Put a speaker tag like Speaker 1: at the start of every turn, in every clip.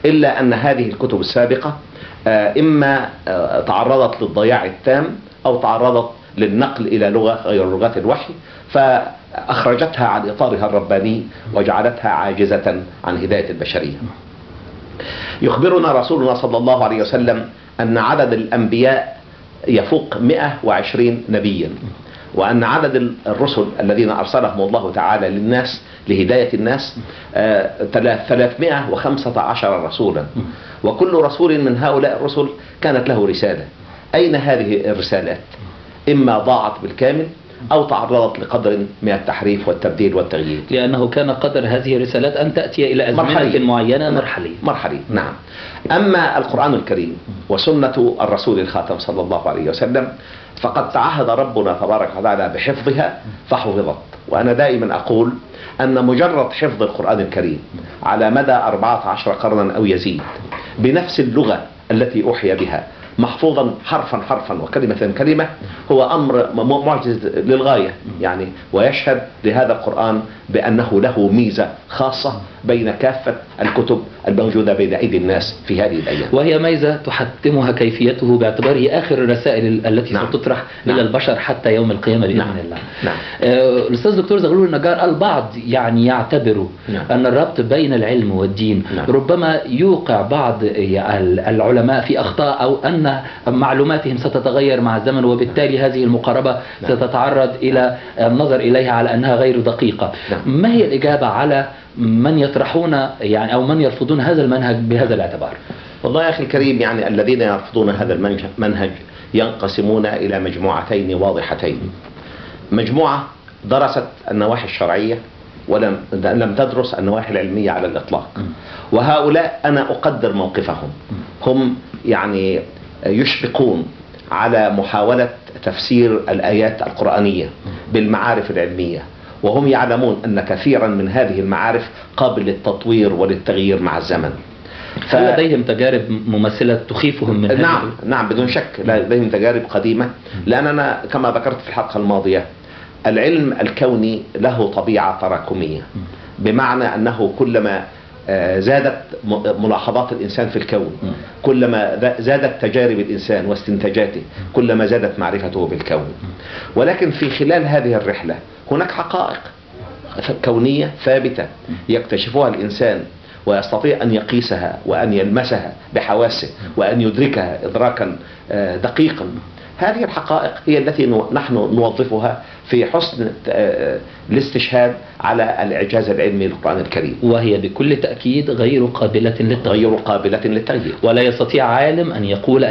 Speaker 1: إلا أن هذه الكتب السابقة إما تعرضت للضياع التام أو تعرضت للنقل إلى لغة غير لغات الوحي، فأخرجتها عن إطارها الرباني وجعلتها عاجزة عن هداية البشرية. يخبرنا رسولنا صلى الله عليه وسلم أن عدد الأنبياء يفوق 120 نبيا، وأن عدد الرسل الذين أرسلهم الله تعالى للناس لهداية الناس 315 رسولا، وكل رسول من هؤلاء الرسل كانت له رسالة. أين هذه الرسالات؟ إما ضاعت بالكامل أو تعرضت لقدر من التحريف والتبديل والتغيير،
Speaker 2: لأنه كان قدر هذه الرسالات أن تأتي إلى أزمنة معينة مرحلية.
Speaker 1: نعم. أما القرآن الكريم وسنة الرسول الخاتم صلى الله عليه وسلم فقد تعهد ربنا تبارك وتعالى بحفظها فحفظت. وأنا دائما أقول أن مجرد حفظ القرآن الكريم على مدى 14 قرنا أو يزيد بنفس اللغة التي أوحي بها، محفوظا حرفا حرفا وكلمة كلمة، هو أمر معجز للغاية يعني، ويشهد لهذا القرآن بأنه له ميزة خاصة بين كافة الكتب الموجودة بين أيدي الناس في هذه الأيام،
Speaker 2: وهي ميزة تحتمها كيفيته باعتباره آخر الرسائل التي ستطرح إلى البشر حتى يوم القيامة بإذن الله. الأستاذ دكتور زغلول النجار، البعض يعني يعتبر أن الربط بين العلم والدين ربما يوقع بعض العلماء في أخطاء، أو أن معلوماتهم ستتغير مع الزمن، وبالتالي هذه المقاربة ستتعرض إلى النظر إليها على أنها غير دقيقة. ما هي الإجابة على من يطرحون يعني أو من يرفضون هذا المنهج بهذا الاعتبار؟
Speaker 1: والله يا أخي الكريم، يعني الذين يرفضون هذا المنهج ينقسمون إلى مجموعتين واضحتين. مجموعة درست النواحي الشرعية ولم تدرس النواحي العلمية على الإطلاق، وهؤلاء أنا أقدر موقفهم. هم يعني يشفقون على محاولة تفسير الآيات القرآنية بالمعارف العلمية، وهم يعلمون أن كثيرا من هذه المعارف قابل للتطوير وللتغيير مع الزمن.
Speaker 2: هل لديهم تجارب مماثلة تخيفهم من هذه؟
Speaker 1: نعم بدون شك لديهم تجارب قديمة، لأننا كما ذكرت في الحلقة الماضية العلم الكوني له طبيعة تراكمية، بمعنى أنه كلما زادت ملاحظات الإنسان في الكون، كلما زادت تجارب الإنسان واستنتاجاته، كلما زادت معرفته بالكون. ولكن في خلال هذه الرحلة هناك حقائق كونية ثابتة يكتشفها الإنسان ويستطيع أن يقيسها وأن يلمسها بحواسه وأن يدركها إدراكا دقيقا. هذه الحقائق هي التي نحن نوظفها في حسن الاستشهاد على الإعجاز العلمي للقرآن الكريم،
Speaker 2: وهي بكل تأكيد غير قابلة للتغيير. ولا يستطيع عالم أن يقول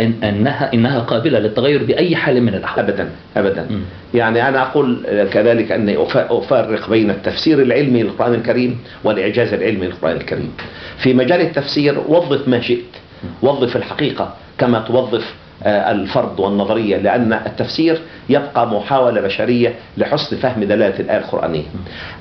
Speaker 2: إنها قابلة للتغير بأي حال من الأحوال.
Speaker 1: أبدا. يعني أنا أقول كذلك أني أفرق بين التفسير العلمي للقرآن الكريم والإعجاز العلمي للقرآن الكريم. في مجال التفسير وظف ما شئت، وظف الحقيقة كما توظف الفرض والنظرية، لأن التفسير يبقى محاولة بشرية لحسن فهم دلالة الآية القرآنية.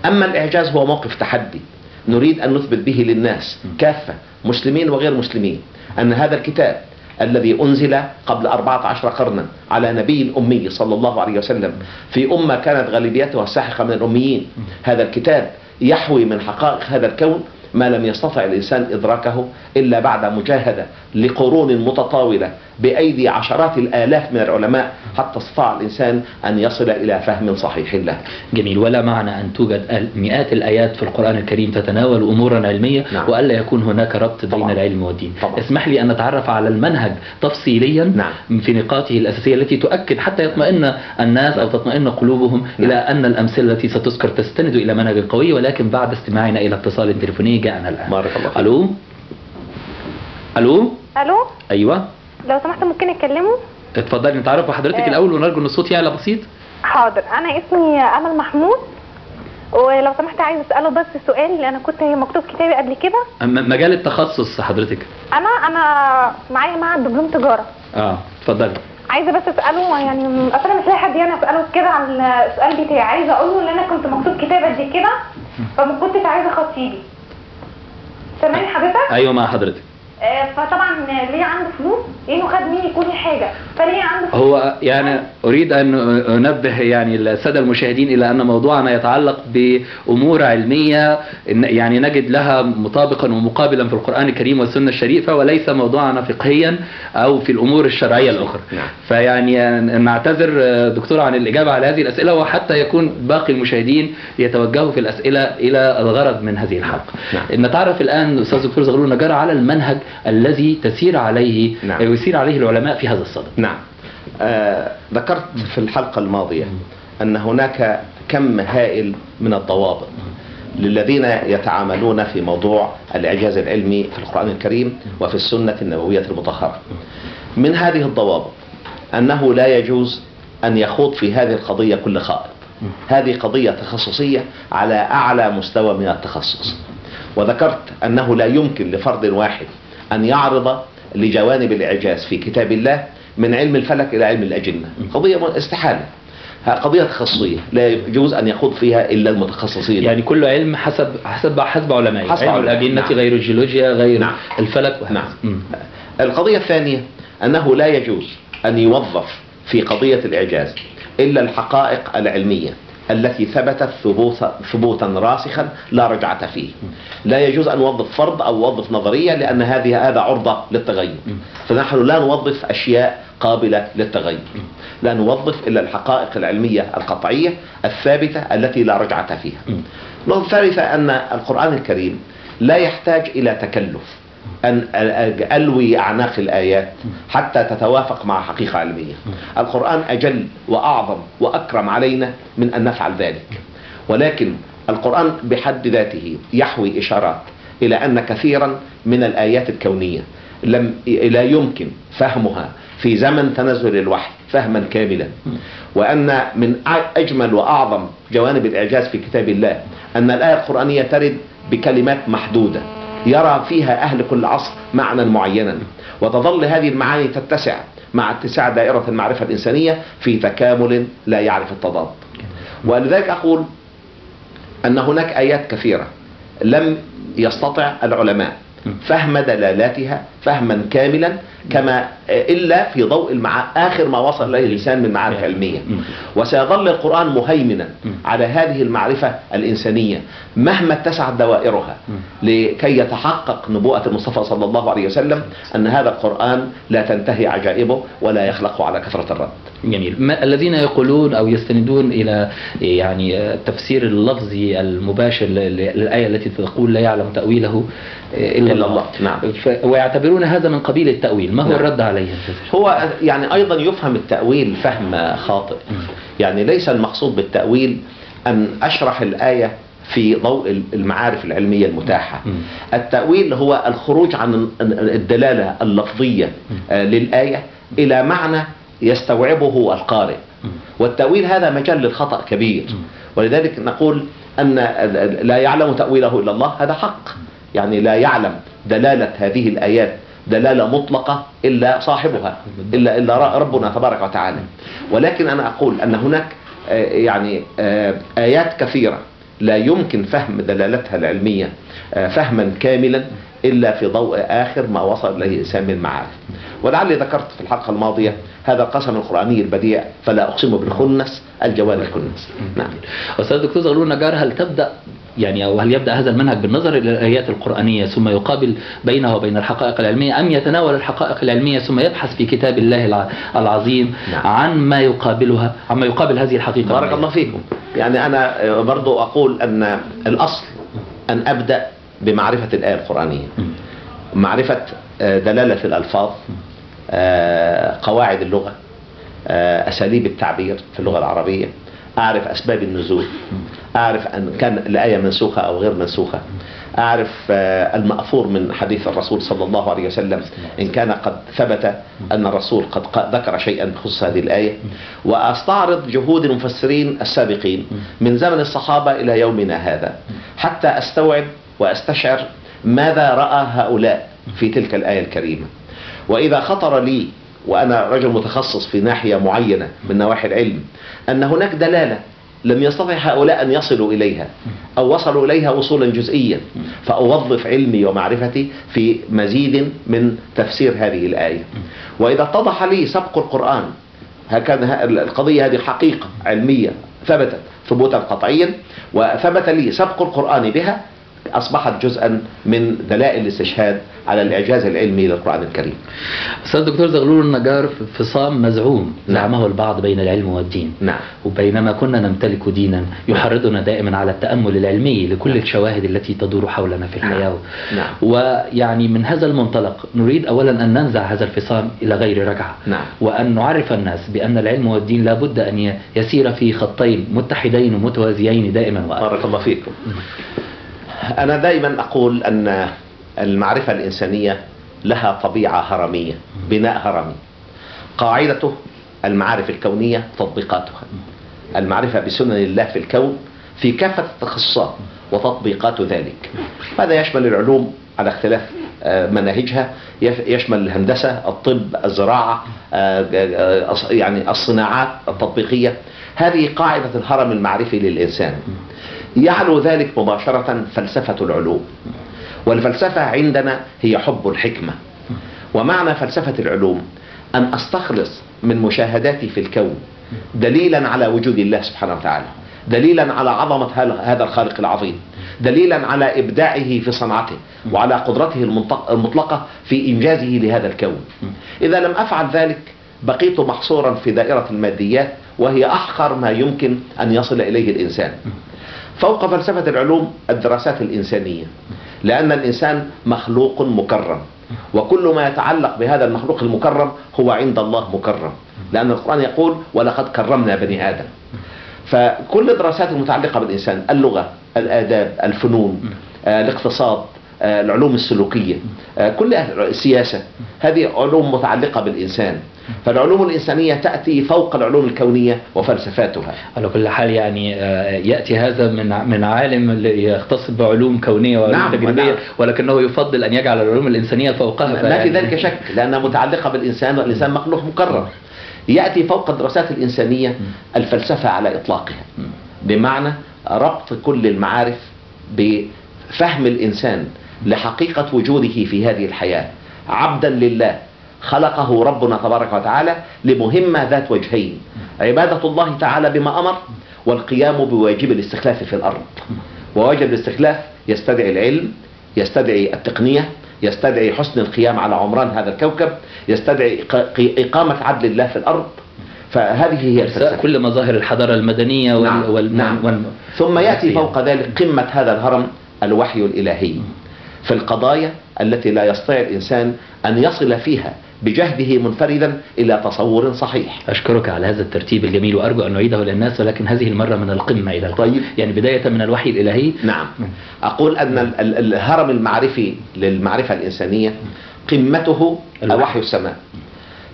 Speaker 1: أما الإعجاز هو موقف تحدي نريد أن نثبت به للناس كافة مسلمين وغير مسلمين أن هذا الكتاب الذي أنزل قبل 14 قرنا على نبي أمي صلى الله عليه وسلم في أمة كانت غالبيتها الساحقة من الأميين، هذا الكتاب يحوي من حقائق هذا الكون ما لم يستطع الإنسان إدراكه إلا بعد مجاهدة لقرون متطاولة بأيدي عشرات الآلاف من العلماء حتى استطاع الإنسان أن يصل إلى فهم صحيح له.
Speaker 2: جميل. ولا معنى أن توجد مئات الآيات في القرآن الكريم تتناول أمورا علمية وألا يكون هناك ربط بين العلم والدين. اسمح لي أن نتعرف على المنهج تفصيليا في نقاطه الأساسية التي تؤكد حتى يطمئن الناس أو تطمئن قلوبهم إلى أن الأمثلة التي ستذكر تستند إلى منهج قوي، ولكن بعد استماعنا إلى اتصال تليفوني جاءنا الآن. ألو. أيوة
Speaker 3: لو سمحت ممكن اتكلموا؟
Speaker 2: اتفضلي. نتعرف بحضرتك الأول ونرجو ان الصوت يعلى بسيط.
Speaker 3: حاضر. أنا اسمي أمل محمود، ولو سمحت عايز أسأله بس السؤال اللي أنا كنت مكتوب كتابي قبل كده.
Speaker 2: مجال التخصص حضرتك؟
Speaker 3: أنا معايا معهد دبلوم تجارة.
Speaker 2: اتفضلي.
Speaker 3: عايزة بس أسأله، يعني أصلا مش لاقي حد يعني أسأله كده عن السؤال بتاعي. عايزة أقوله إن أنا كنت مكتوب كتاب قد كده فما كنتش عايزة أخطيه. سامعني حضرتك؟
Speaker 2: أيوة مع حضرتك.
Speaker 3: فطبعا ليه عنده فلوس انه خد مني كل حاجه، فليه عنده فلوس؟
Speaker 2: هو يعني اريد ان انبه يعني الساده المشاهدين الى ان موضوعنا يتعلق بامور علميه يعني نجد لها مطابقا ومقابلا في القران الكريم والسنه الشريفه، وليس موضوعنا فقهيا او في الامور الشرعيه الاخرى. فيعني نعتذر دكتور عن الاجابه على هذه الاسئله، وحتى يكون باقي المشاهدين يتوجهوا في الاسئله الى الغرض من هذه الحلقه. نتعرف الان استاذ دكتور زغلول نجار على المنهج الذي تسير عليه ويسير عليه العلماء في هذا الصدد.
Speaker 1: نعم. ذكرت في الحلقه الماضيه ان هناك كم هائل من الضوابط للذين يتعاملون في موضوع الإعجاز العلمي في القرآن الكريم وفي السنة النبوية المطهرة. من هذه الضوابط أنه لا يجوز أن يخوض في هذه القضية كل خائض. هذه قضية تخصصية على أعلى مستوى من التخصص. وذكرت أنه لا يمكن لفرد واحد أن يعرض لجوانب الإعجاز في كتاب الله من علم الفلك إلى علم الأجنة. قضية استحالة، قضية تخصصية لا يجوز أن يخوض فيها إلا المتخصصين.
Speaker 2: يعني كل علم حسب علماء، علم الأجنة غير الجيولوجيا غير الفلك وهكذا.
Speaker 1: القضية الثانية أنه لا يجوز أن يوظف في قضية الإعجاز إلا الحقائق العلمية التي ثبتت ثبوتا راسخا لا رجعة فيه. لا يجوز أن نوظف فرض أو نوظف نظرية، لأن هذا عرضة للتغير. فنحن لا نوظف أشياء قابلة للتغير، لا نوظف إلا الحقائق العلمية القطعية الثابتة التي لا رجعة فيها. النقطة الثالثة أن القرآن الكريم لا يحتاج إلى تكلف أن ألوي أعناق الآيات حتى تتوافق مع حقيقة علمية. القرآن أجل وأعظم وأكرم علينا من أن نفعل ذلك، ولكن القرآن بحد ذاته يحوي إشارات إلى أن كثيرا من الآيات الكونية لا يمكن فهمها في زمن تنزل الوحي فهما كاملا، وأن من أجمل وأعظم جوانب الإعجاز في كتاب الله أن الآية القرآنية ترد بكلمات محدودة يرى فيها أهل كل عصر معنى معينا، وتظل هذه المعاني تتسع مع اتساع دائرة المعرفة الإنسانية في تكامل لا يعرف التضاد. ولذلك أقول أن هناك آيات كثيرة لم يستطع العلماء فهم دلالاتها فهما كاملا كما إلا في ضوء آخر ما وصل إليه الإنسان من معارف علمية. وسيظل القرآن مهيمنا على هذه المعرفة الإنسانية مهما اتسعت دوائرها، لكي يتحقق نبوءة المصطفى صلى الله عليه وسلم أن هذا القرآن لا تنتهي عجائبه ولا يخلق على كثرة الرد.
Speaker 2: جميل. الذين يقولون أو يستندون إلى يعني التفسير اللفظي المباشر للآية التي تقول لا يعلم تأويله إلا الله.
Speaker 1: نعم.
Speaker 2: ويعتبرون هذا من قبيل التأويل. ما هو الرد عليه؟
Speaker 1: هو يعني أيضا يفهم التأويل فهم خاطئ. يعني ليس المقصود بالتأويل أن أشرح الآية في ضوء المعارف العلمية المتاحة. التأويل هو الخروج عن الدلالة اللفظية للآية إلى معنى يستوعبه القارئ، والتأويل هذا مجال للخطأ كبير. ولذلك نقول أن لا يعلم تأويله إلا الله، هذا حق. يعني لا يعلم دلالة هذه الآيات دلالة مطلقة إلا صاحبها، إلا ربنا تبارك وتعالى. ولكن أنا أقول أن هناك يعني آيات كثيرة لا يمكن فهم دلالتها العلمية فهما كاملا إلا في ضوء آخر ما وصل إليه الإنسان من معارف. ولعلي ذكرت في الحلقة الماضية هذا القسم القرآني البديع، فلا أقسم بالخنس الجوار الكنس. نعم.
Speaker 2: أستاذ دكتور زغلول نجار، هل تبدأ يعني أو هل يبدأ هذا المنهج بالنظر إلى الآيات القرآنية ثم يقابل بينها وبين الحقائق العلمية، أم يتناول الحقائق العلمية ثم يبحث في كتاب الله العظيم عن ما يقابلها، عما يقابل هذه الحقيقة؟
Speaker 1: بارك الله فيكم. يعني أنا برضو أقول أن الأصل أن أبدأ بمعرفة الآية القرآنية، معرفة دلالة الألفاظ، قواعد اللغة، أساليب التعبير في اللغة العربية، أعرف أسباب النزول، أعرف أن كان الآية منسوخة أو غير منسوخة، أعرف المأثور من حديث الرسول صلى الله عليه وسلم إن كان قد ثبت أن الرسول قد ذكر شيئا بخصوص هذه الآية، وأستعرض جهود المفسرين السابقين من زمن الصحابة إلى يومنا هذا حتى أستوعب وأستشعر ماذا رأى هؤلاء في تلك الآية الكريمة. وإذا خطر لي وأنا رجل متخصص في ناحية معينة من نواحي العلم أن هناك دلالة لم يستطع هؤلاء أن يصلوا إليها أو وصلوا إليها وصولا جزئيا، فأوظف علمي ومعرفتي في مزيد من تفسير هذه الآية. وإذا اتضح لي سبق القرآن، هكذا القضية هذه حقيقة علمية ثبتت ثبوتا قطعيا وثبت لي سبق القرآن بها، أصبحت جزءا من دلائل الاستشهاد على الإعجاز العلمي للقرآن الكريم.
Speaker 2: أستاذ دكتور زغلول النجار، فصام مزعوم زعمه البعض بين العلم والدين.
Speaker 1: نعم.
Speaker 2: وبينما كنا نمتلك دينا يحرضنا دائما على التأمل العلمي لكل الشواهد التي تدور حولنا في الحياة.
Speaker 1: نعم.
Speaker 2: ويعني من هذا المنطلق نريد أولا أن ننزع هذا الفصام إلى غير رجعة.
Speaker 1: نعم.
Speaker 2: وأن نعرف الناس بأن العلم والدين لابد أن يسير في خطين متحدين ومتوازيين دائما وأبدا.
Speaker 1: بارك الله فيكم. أنا دائما أقول أن المعرفة الإنسانية لها طبيعة هرمية، بناء هرمي. قاعدته المعارف الكونية تطبيقاتها، المعرفة بسنن الله في الكون في كافة التخصصات وتطبيقات ذلك. هذا يشمل العلوم على اختلاف مناهجها، يشمل الهندسة، الطب، الزراعة، يعني الصناعات التطبيقية. هذه قاعدة الهرم المعرفي للإنسان. يعلو ذلك مباشرة فلسفة العلوم، والفلسفة عندنا هي حب الحكمة. ومعنى فلسفة العلوم أن أستخلص من مشاهداتي في الكون دليلا على وجود الله سبحانه وتعالى، دليلا على عظمة هذا الخالق العظيم، دليلا على إبداعه في صنعته وعلى قدرته المطلقة في إنجازه لهذا الكون. إذا لم أفعل ذلك بقيت محصورا في دائرة الماديات، وهي أحقر ما يمكن أن يصل إليه الإنسان. فوق فلسفة العلوم الدراسات الإنسانية، لأن الإنسان مخلوق مكرم، وكل ما يتعلق بهذا المخلوق المكرم هو عند الله مكرم، لأن القرآن يقول ولقد كرمنا بني آدم. فكل الدراسات المتعلقة بالإنسان، اللغة، الآداب، الفنون، الاقتصاد، العلوم السلوكية، كل السياسة، هذه علوم متعلقة بالإنسان. فالعلوم الإنسانية تأتي فوق العلوم الكونية وفلسفاتها.
Speaker 2: على كل حال يعني يأتي هذا من عالم يختص بعلوم كونية وعلوم تجريبية، ولكنه يفضل أن يجعل العلوم الإنسانية فوقها.
Speaker 1: ما في ذلك شك، لأنها متعلقة بالإنسان، والإنسان مخلوق مكرم. يأتي فوق الدراسات الإنسانية الفلسفة على إطلاقها، بمعنى ربط كل المعارف بفهم الإنسان لحقيقة وجوده في هذه الحياة عبدا لله، خلقه ربنا تبارك وتعالى لمهمة ذات وجهين: عبادة الله تعالى بما أمر، والقيام بواجب الاستخلاف في الأرض. وواجب الاستخلاف يستدعي العلم، يستدعي التقنية، يستدعي حسن القيام على عمران هذا الكوكب، يستدعي إقامة عدل الله في الأرض. فهذه هي الفلسفة،
Speaker 2: كل مظاهر الحضارة المدنية
Speaker 1: ثم يأتي فوق ذلك قمة هذا الهرم الوحي الإلهي في القضايا التي لا يستطيع الإنسان أن يصل فيها بجهده منفردا إلى تصور صحيح.
Speaker 2: أشكرك على هذا الترتيب الجميل، وأرجو أن نعيده للناس، ولكن هذه المرة من القمة إلى القمة.
Speaker 1: طيب.
Speaker 2: يعني بداية من الوحي الإلهي.
Speaker 1: نعم. أقول أن الهرم المعرفي للمعرفة الإنسانية قمته الوحي السماء،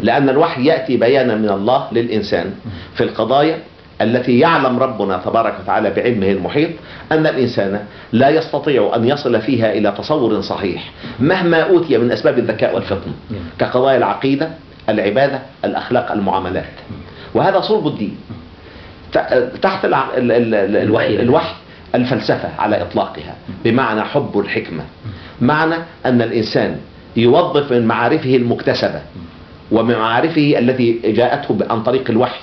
Speaker 1: لأن الوحي يأتي بيانا من الله للإنسان في القضايا التي يعلم ربنا تبارك وتعالى بعلمه المحيط أن الإنسان لا يستطيع أن يصل فيها إلى تصور صحيح مهما أوتي من أسباب الذكاء والفطن، كقضايا العقيدة، العبادة، الأخلاق، المعاملات. وهذا صلب الدين. تحت الوحي الفلسفة على إطلاقها، بمعنى حب الحكمة، معنى أن الإنسان يوظف من معارفه المكتسبة ومن معارفه التي جاءته عن طريق الوحي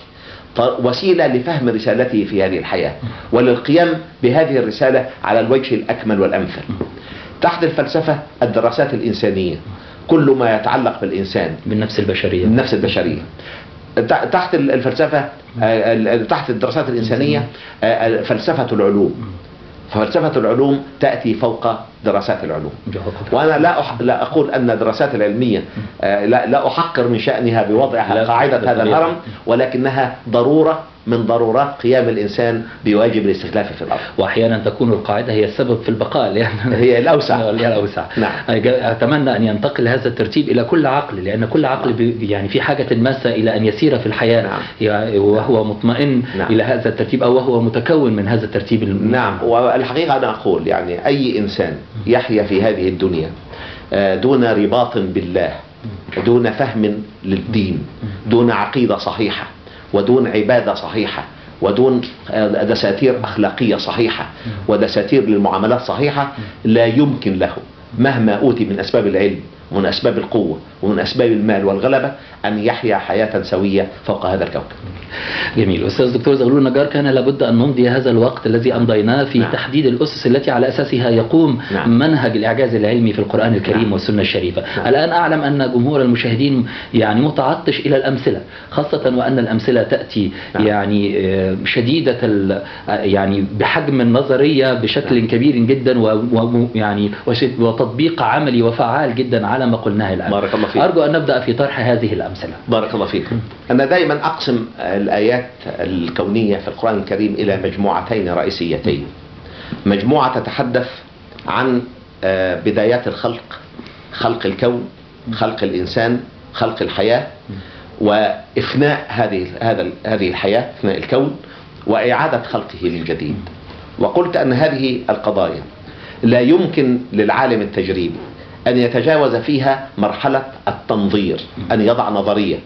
Speaker 1: وسيلة لفهم رسالته في هذه الحياة وللقيام بهذه الرسالة على الوجه الأكمل والأمثل. تحت الفلسفة الدراسات الإنسانية، كل ما يتعلق بالإنسان،
Speaker 2: بالنفس البشرية،
Speaker 1: النفس البشرية. تحت الفلسفة، تحت الدراسات الإنسانية فلسفة العلوم. ففلسفة العلوم تأتي فوق دراسات العلوم. وأنا لا أقول أن الدراسات العلمية لا أحقر من شأنها بوضعها قاعدة هذا الهرم، ولكنها ضرورة من ضرورات قيام الإنسان بواجب الاستخلاف في الأرض.
Speaker 2: وأحيانا تكون القاعدة هي السبب في البقاء، لأن
Speaker 1: هي الأوسع.
Speaker 2: نعم. أتمنى أن ينتقل هذا الترتيب إلى كل عقل، لأن كل عقل يعني في حاجة ماسة إلى أن يسير في الحياة.
Speaker 1: نعم.
Speaker 2: وهو مطمئن. نعم. إلى هذا الترتيب، أو وهو متكون من هذا الترتيب.
Speaker 1: نعم. والحقيقة أنا أقول يعني أي إنسان يحيا في هذه الدنيا دون رباط بالله، دون فهم للدين، دون عقيدة صحيحة، ودون عبادة صحيحة، ودون دساتير أخلاقية صحيحة ودساتير للمعاملات صحيحة، لا يمكن له مهما أوتي من أسباب العلم ومن أسباب القوة ومن أسباب المال والغلبة أن يحيا حياة سوية فوق هذا الكوكب.
Speaker 2: جميل. أستاذ دكتور زغلول النجار، كان لابد أن نمضي هذا الوقت الذي أمضيناه في تحديد الأسس التي على أساسها يقوم منهج الإعجاز العلمي في القرآن الكريم والسنة الشريفة. الآن أعلم أن جمهور المشاهدين يعني متعطش إلى الأمثلة، خاصة وأن الأمثلة تأتي يعني شديدة يعني بحجم النظرية بشكل كبير جدا، ويعني وتطبيق عملي وفعال جدا على ما قلناه الآن.
Speaker 1: بارك الله فيك.
Speaker 2: أرجو أن نبدأ في طرح هذه الأمثلة.
Speaker 1: بارك الله فيكم. أنا دائما أقسم الآيات الكونية في القرآن الكريم إلى مجموعتين رئيسيتين. مجموعة تتحدث عن بدايات الخلق، خلق الكون، خلق الإنسان، خلق الحياة، وإفناء هذه الحياة، إفناء الكون، وإعادة خلقه من جديد. وقلت أن هذه القضايا لا يمكن للعالم التجريبي أن يتجاوز فيها مرحلة التنظير، أن يضع نظرية.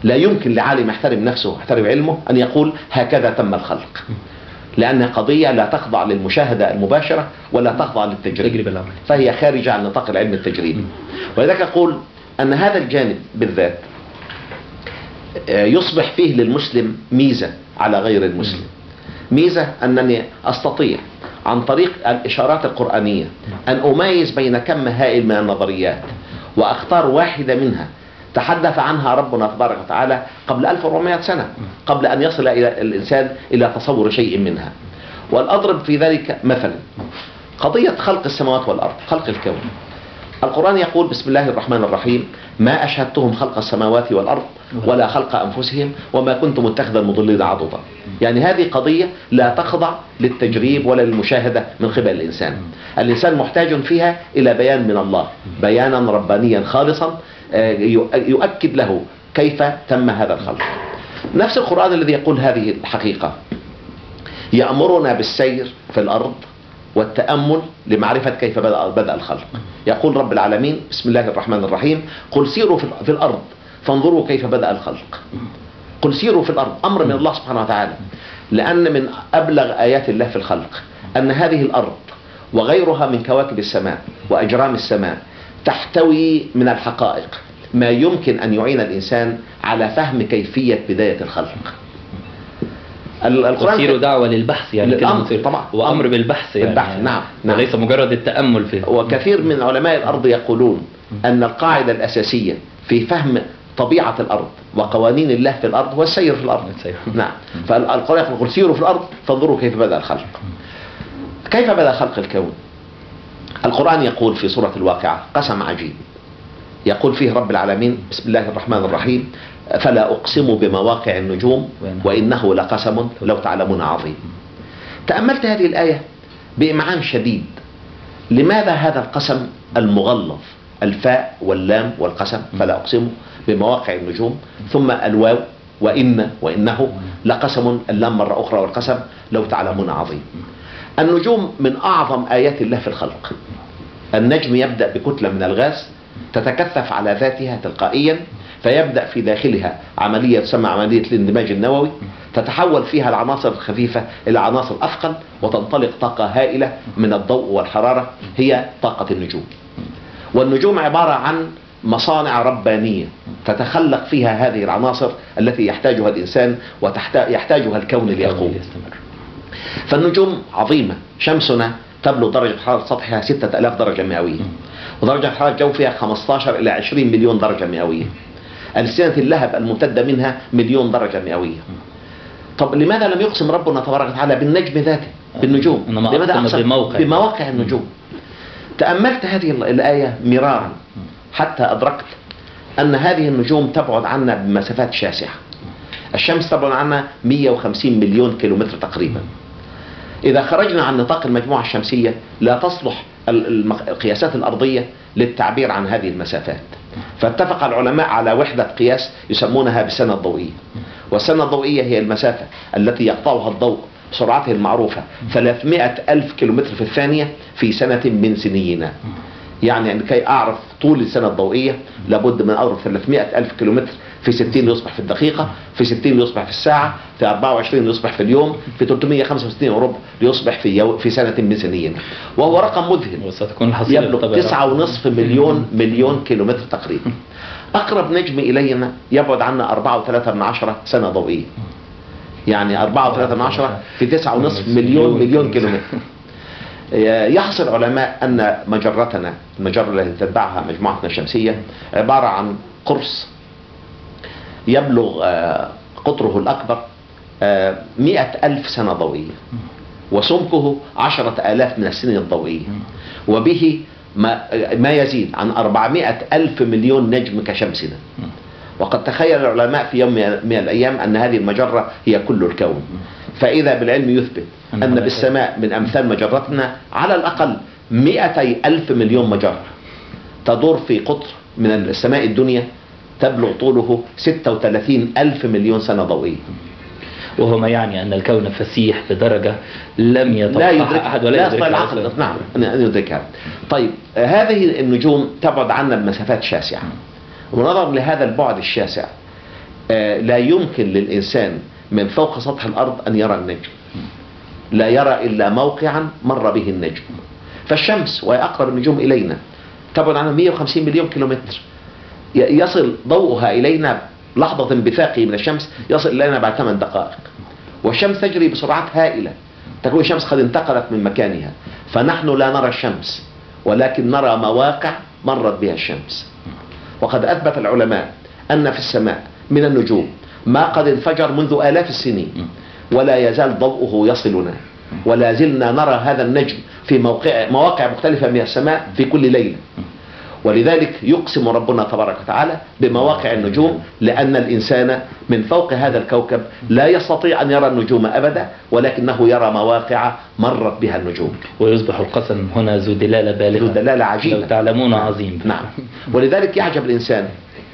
Speaker 1: لا يمكن لعالم يحترم نفسه يحترم علمه أن يقول هكذا تم الخلق، لأن قضية لا تخضع للمشاهدة المباشرة ولا تخضع للتجريب، فهي خارجة عن نطاق العلم التجريبي. ولذلك أقول أن هذا الجانب بالذات يصبح فيه للمسلم ميزة على غير المسلم. ميزة أنني أستطيع عن طريق الإشارات القرآنية أن أميز بين كم هائل من النظريات وأختار واحدة منها تحدث عنها ربنا تبارك وتعالى قبل 1400 سنة، قبل أن يصل إلى الإنسان إلى تصور شيء منها. والأضرب في ذلك مثلا قضية خلق السماوات والأرض، خلق الكون. القرآن يقول بسم الله الرحمن الرحيم: ما أشهدتهم خلق السماوات والأرض ولا خلق أنفسهم وما كنت متخذ المضلين عضدا. يعني هذه قضية لا تخضع للتجريب ولا للمشاهدة من قبل الإنسان. الإنسان محتاج فيها إلى بيان من الله، بيانا ربانيا خالصا يؤكد له كيف تم هذا الخلق. نفس القرآن الذي يقول هذه الحقيقة يأمرنا بالسير في الأرض والتأمل لمعرفة كيف بدأ الخلق. يقول رب العالمين بسم الله الرحمن الرحيم: قل سيروا في الأرض فانظروا كيف بدأ الخلق. قل سيروا في الأرض، أمر من الله سبحانه وتعالى، لأن من أبلغ آيات الله في الخلق أن هذه الأرض وغيرها من كواكب السماء وأجرام السماء تحتوي من الحقائق ما يمكن أن يعين الإنسان على فهم كيفية بداية الخلق.
Speaker 2: القرآن وسير دعوة للبحث، يعني
Speaker 1: طبعا
Speaker 2: وأمر بالبحث، يعني
Speaker 1: بالبحث. نعم.
Speaker 2: وليس مجرد التأمل فيه.
Speaker 1: وكثير من علماء الأرض يقولون أن القاعدة الأساسية في فهم طبيعة الأرض وقوانين الله في الأرض هو السير في الأرض. نعم. فالقرآن يقول سيروا في الأرض فانظروا كيف بدأ الخلق. كيف بدأ خلق الكون؟ القرآن يقول في سورة الواقعة قسم عجيب، يقول فيه رب العالمين بسم الله الرحمن الرحيم: فلا أقسم بمواقع النجوم وإنه لقسم لو تعلمون عظيم. تأملت هذه الآية بإمعان شديد. لماذا هذا القسم المغلظ؟ الفاء واللام والقسم، فلا أقسم بمواقع النجوم، ثم الواو وإنه لقسم، اللام مرة أخرى والقسم لو تعلمون عظيم. النجوم من أعظم آيات الله في الخلق. النجم يبدأ بكتلة من الغاز تتكثف على ذاتها تلقائيا، فيبدأ في داخلها عملية تسمى عملية الاندماج النووي، تتحول فيها العناصر الخفيفة إلى عناصر أثقل، وتنطلق طاقة هائلة من الضوء والحرارة هي طاقة النجوم. والنجوم عبارة عن مصانع ربانية تتخلق فيها هذه العناصر التي يحتاجها الإنسان ويحتاجها الكون ليقوم. فالنجوم عظيمة. شمسنا تبلغ درجة حرارة سطحها 6000 درجة مئوية، ودرجة حرارة الجو فيها 15 إلى 20 مليون درجة مئوية. ألسنة اللهب الممتدة منها 1,000,000 درجة مئوية. طب لماذا لم يقسم ربنا تبارك وتعالى بالنجم ذاته، بالنجوم؟ لماذا أقسم بمواقع النجوم؟ تأملت هذه الآية مرارا حتى أدركت أن هذه النجوم تبعد عنا بمسافات شاسعة. الشمس تبعد عنا 150 مليون كيلومتر تقريبا. إذا خرجنا عن نطاق المجموعة الشمسية لا تصلح القياسات الأرضية للتعبير عن هذه المسافات. فاتفق العلماء على وحدة قياس يسمونها بالسنة الضوئية. والسنة الضوئية هي المسافة التي يقطعها الضوء بسرعته المعروفة 300,000 كيلومتر في الثانية في سنة من سنينا. يعني لكي أعرف طول السنة الضوئية لابد من أضرب 300,000 كيلومتر في 60 ليصبح في الدقيقة، في 60 ليصبح في الساعة، في 24 ليصبح في اليوم، في 365 وربع ليصبح في سنة من سنين، وهو رقم مذهل.
Speaker 2: وستكون الحصيلة
Speaker 1: يبلغ 9.5 مليون كيلومتر تقريبا. أقرب نجم إلينا يبعد عنا 4.3 سنة ضوئية، يعني 4.3 في 9.5 مليون كيلومتر. يحصل علماء أن مجرتنا، المجرة التي تتبعها مجموعتنا الشمسية، عبارة عن قرص يبلغ قطره الأكبر 100,000 سنة ضوئية، وسمكه 10,000 من السنين الضوئية، وبه ما يزيد عن 400,000 مليون نجم كشمسنا. وقد تخيل العلماء في يوم من الأيام أن هذه المجرة هي كل الكون، فإذا بالعلم يثبت أن بالسماء من أمثال مجرتنا على الأقل 200,000 مليون مجرة تدور في قطر من السماء الدنيا تبلغ طوله 36,000 مليون سنة ضوئية.
Speaker 2: وهو ما يعني أن الكون فسيح بدرجة لم يتوقعها أحد ولا
Speaker 1: يستطيع العقل نعم أن يدركها. طيب هذه النجوم تبعد عنا بمسافات شاسعة، ونظرا لهذا البعد الشاسع لا يمكن للإنسان من فوق سطح الأرض أن يرى النجم، لا يرى إلا موقعا مر به النجم. فالشمس وهي أقرب النجوم إلينا تبعد عنها 150 مليون كيلومتر، يصل ضوءها إلينا لحظة انبثاقه من الشمس يصل إلينا بعد 8 دقائق، والشمس تجري بسرعات هائلة، تكون الشمس قد انتقلت من مكانها، فنحن لا نرى الشمس ولكن نرى مواقع مرت بها الشمس. وقد أثبت العلماء أن في السماء من النجوم ما قد انفجر منذ آلاف السنين ولا يزال ضوءه يصلنا، ولا زلنا نرى هذا النجم في مواقع مختلفة من السماء في كل ليلة. ولذلك يقسم ربنا تبارك وتعالى بمواقع النجوم، لأن الإنسان من فوق هذا الكوكب لا يستطيع أن يرى النجوم أبدا، ولكنه يرى مواقع مرت بها النجوم.
Speaker 2: ويصبح القسم هنا ذو دلالة بالغة،
Speaker 1: ذو دلالة عجيبة،
Speaker 2: لو تعلمون عظيم.
Speaker 1: نعم. ولذلك يعجب الإنسان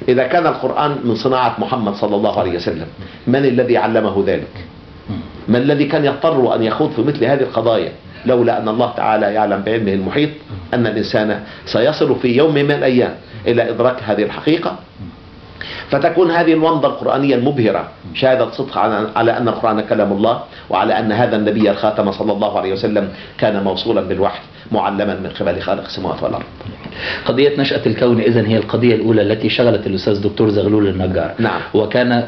Speaker 1: إذا كان القرآن من صناعة محمد صلى الله عليه وسلم، من الذي علمه ذلك؟ من الذي كان يضطر أن يخوض في مثل هذه القضايا لولا أن الله تعالى يعلم بعلمه المحيط أن الإنسان سيصل في يوم من الأيام إلى إدراك هذه الحقيقة، فتكون هذه الومضة القرآنية المبهرة شهادة صدق على أن القرآن كلام الله، وعلى أن هذا النبي الخاتم صلى الله عليه وسلم كان موصولا بالوحي معلما من قبل خالق السماوات والأرض.
Speaker 2: قضية نشأة الكون إذن هي القضية الأولى التي شغلت الأستاذ دكتور زغلول النجار.
Speaker 1: نعم.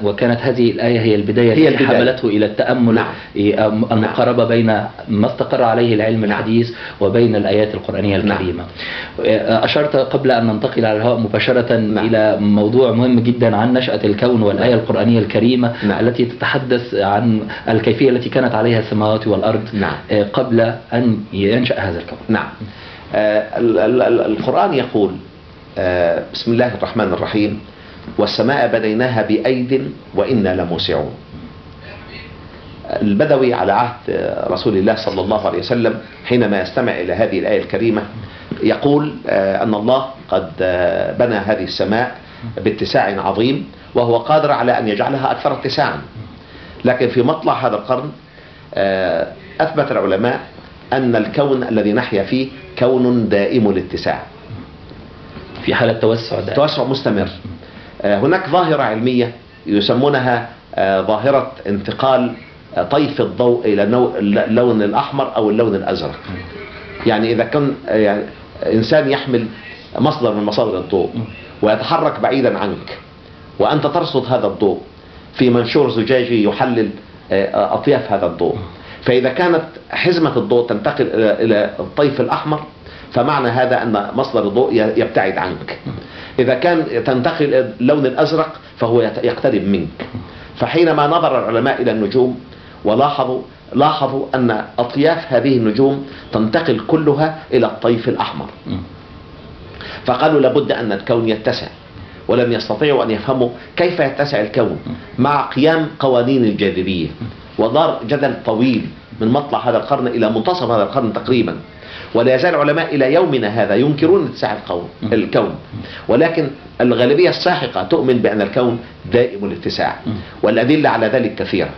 Speaker 2: وكانت هذه الآية هي البداية التي حملته إلى التأمل.
Speaker 1: نعم.
Speaker 2: المقاربة بين ما استقر عليه العلم الحديث وبين الآيات القرآنية الكريمة. أشرت قبل أن ننتقل على الهواء مباشرة إلى موضوع مهم جدا عن نشأة الكون والآية القرآنية الكريمة التي تتحدث عن الكيفية التي كانت عليها السماوات والأرض قبل أن ينشأ هذا الكون.
Speaker 1: نعم. القرآن يقول بسم الله الرحمن الرحيم: والسماء بنيناها بأيد وإنا لموسعون. البدوي على عهد رسول الله صلى الله عليه وسلم حينما يستمع إلى هذه الآية الكريمة يقول أن الله قد بنى هذه السماء باتساع عظيم، وهو قادر على أن يجعلها أكثر اتساعا. لكن في مطلع هذا القرن أثبت العلماء أن الكون الذي نحيا فيه كون دائم الاتساع،
Speaker 2: في حالة توسع
Speaker 1: مستمر. هناك ظاهرة علمية يسمونها ظاهرة انتقال طيف الضوء إلى اللون الأحمر أو اللون الأزرق. يعني إذا كان إنسان يحمل مصدر من مصادر الضوء ويتحرك بعيدا عنك، وأنت ترصد هذا الضوء في منشور زجاجي يحلل أطياف هذا الضوء، فإذا كانت حزمة الضوء تنتقل إلى الطيف الأحمر فمعنى هذا أن مصدر الضوء يبتعد عنك. إذا كان تنتقل إلى اللون الأزرق فهو يقترب منك. فحينما نظر العلماء إلى النجوم لاحظوا أن أطياف هذه النجوم تنتقل كلها إلى الطيف الأحمر، فقالوا لابد أن الكون يتسع، ولم يستطيعوا أن يفهموا كيف يتسع الكون مع قيام قوانين الجاذبية. ودار جدل طويل من مطلع هذا القرن إلى منتصف هذا القرن تقريبا، ولا يزال العلماء إلى يومنا هذا ينكرون اتساع الكون، ولكن الغالبية الساحقة تؤمن بأن الكون دائم الاتساع، والأدلة على ذلك كثيرة.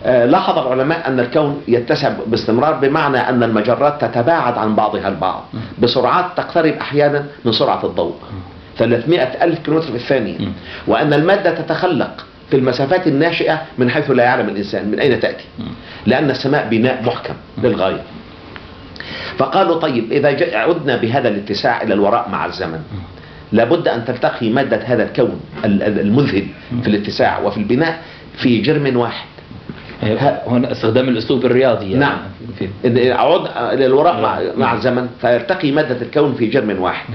Speaker 1: لاحظ العلماء أن الكون يتسع باستمرار، بمعنى أن المجرات تتباعد عن بعضها البعض بسرعات تقترب أحيانا من سرعة الضوء 300,000 كيلومتر في الثانية، وأن المادة تتخلق في المسافات الناشئة من حيث لا يعلم الإنسان من أين تأتي، لأن السماء بناء محكم للغاية. فقالوا طيب إذا عدنا بهذا الاتساع إلى الوراء مع الزمن، لابد أن تلتقي مادة هذا الكون المذهل في الاتساع وفي البناء في جرم واحد.
Speaker 2: هنا استخدام الأسلوب الرياضي يعني.
Speaker 1: نعم، أعود إلى الوراء مع الزمن فيلتقي مادة الكون في جرم واحد.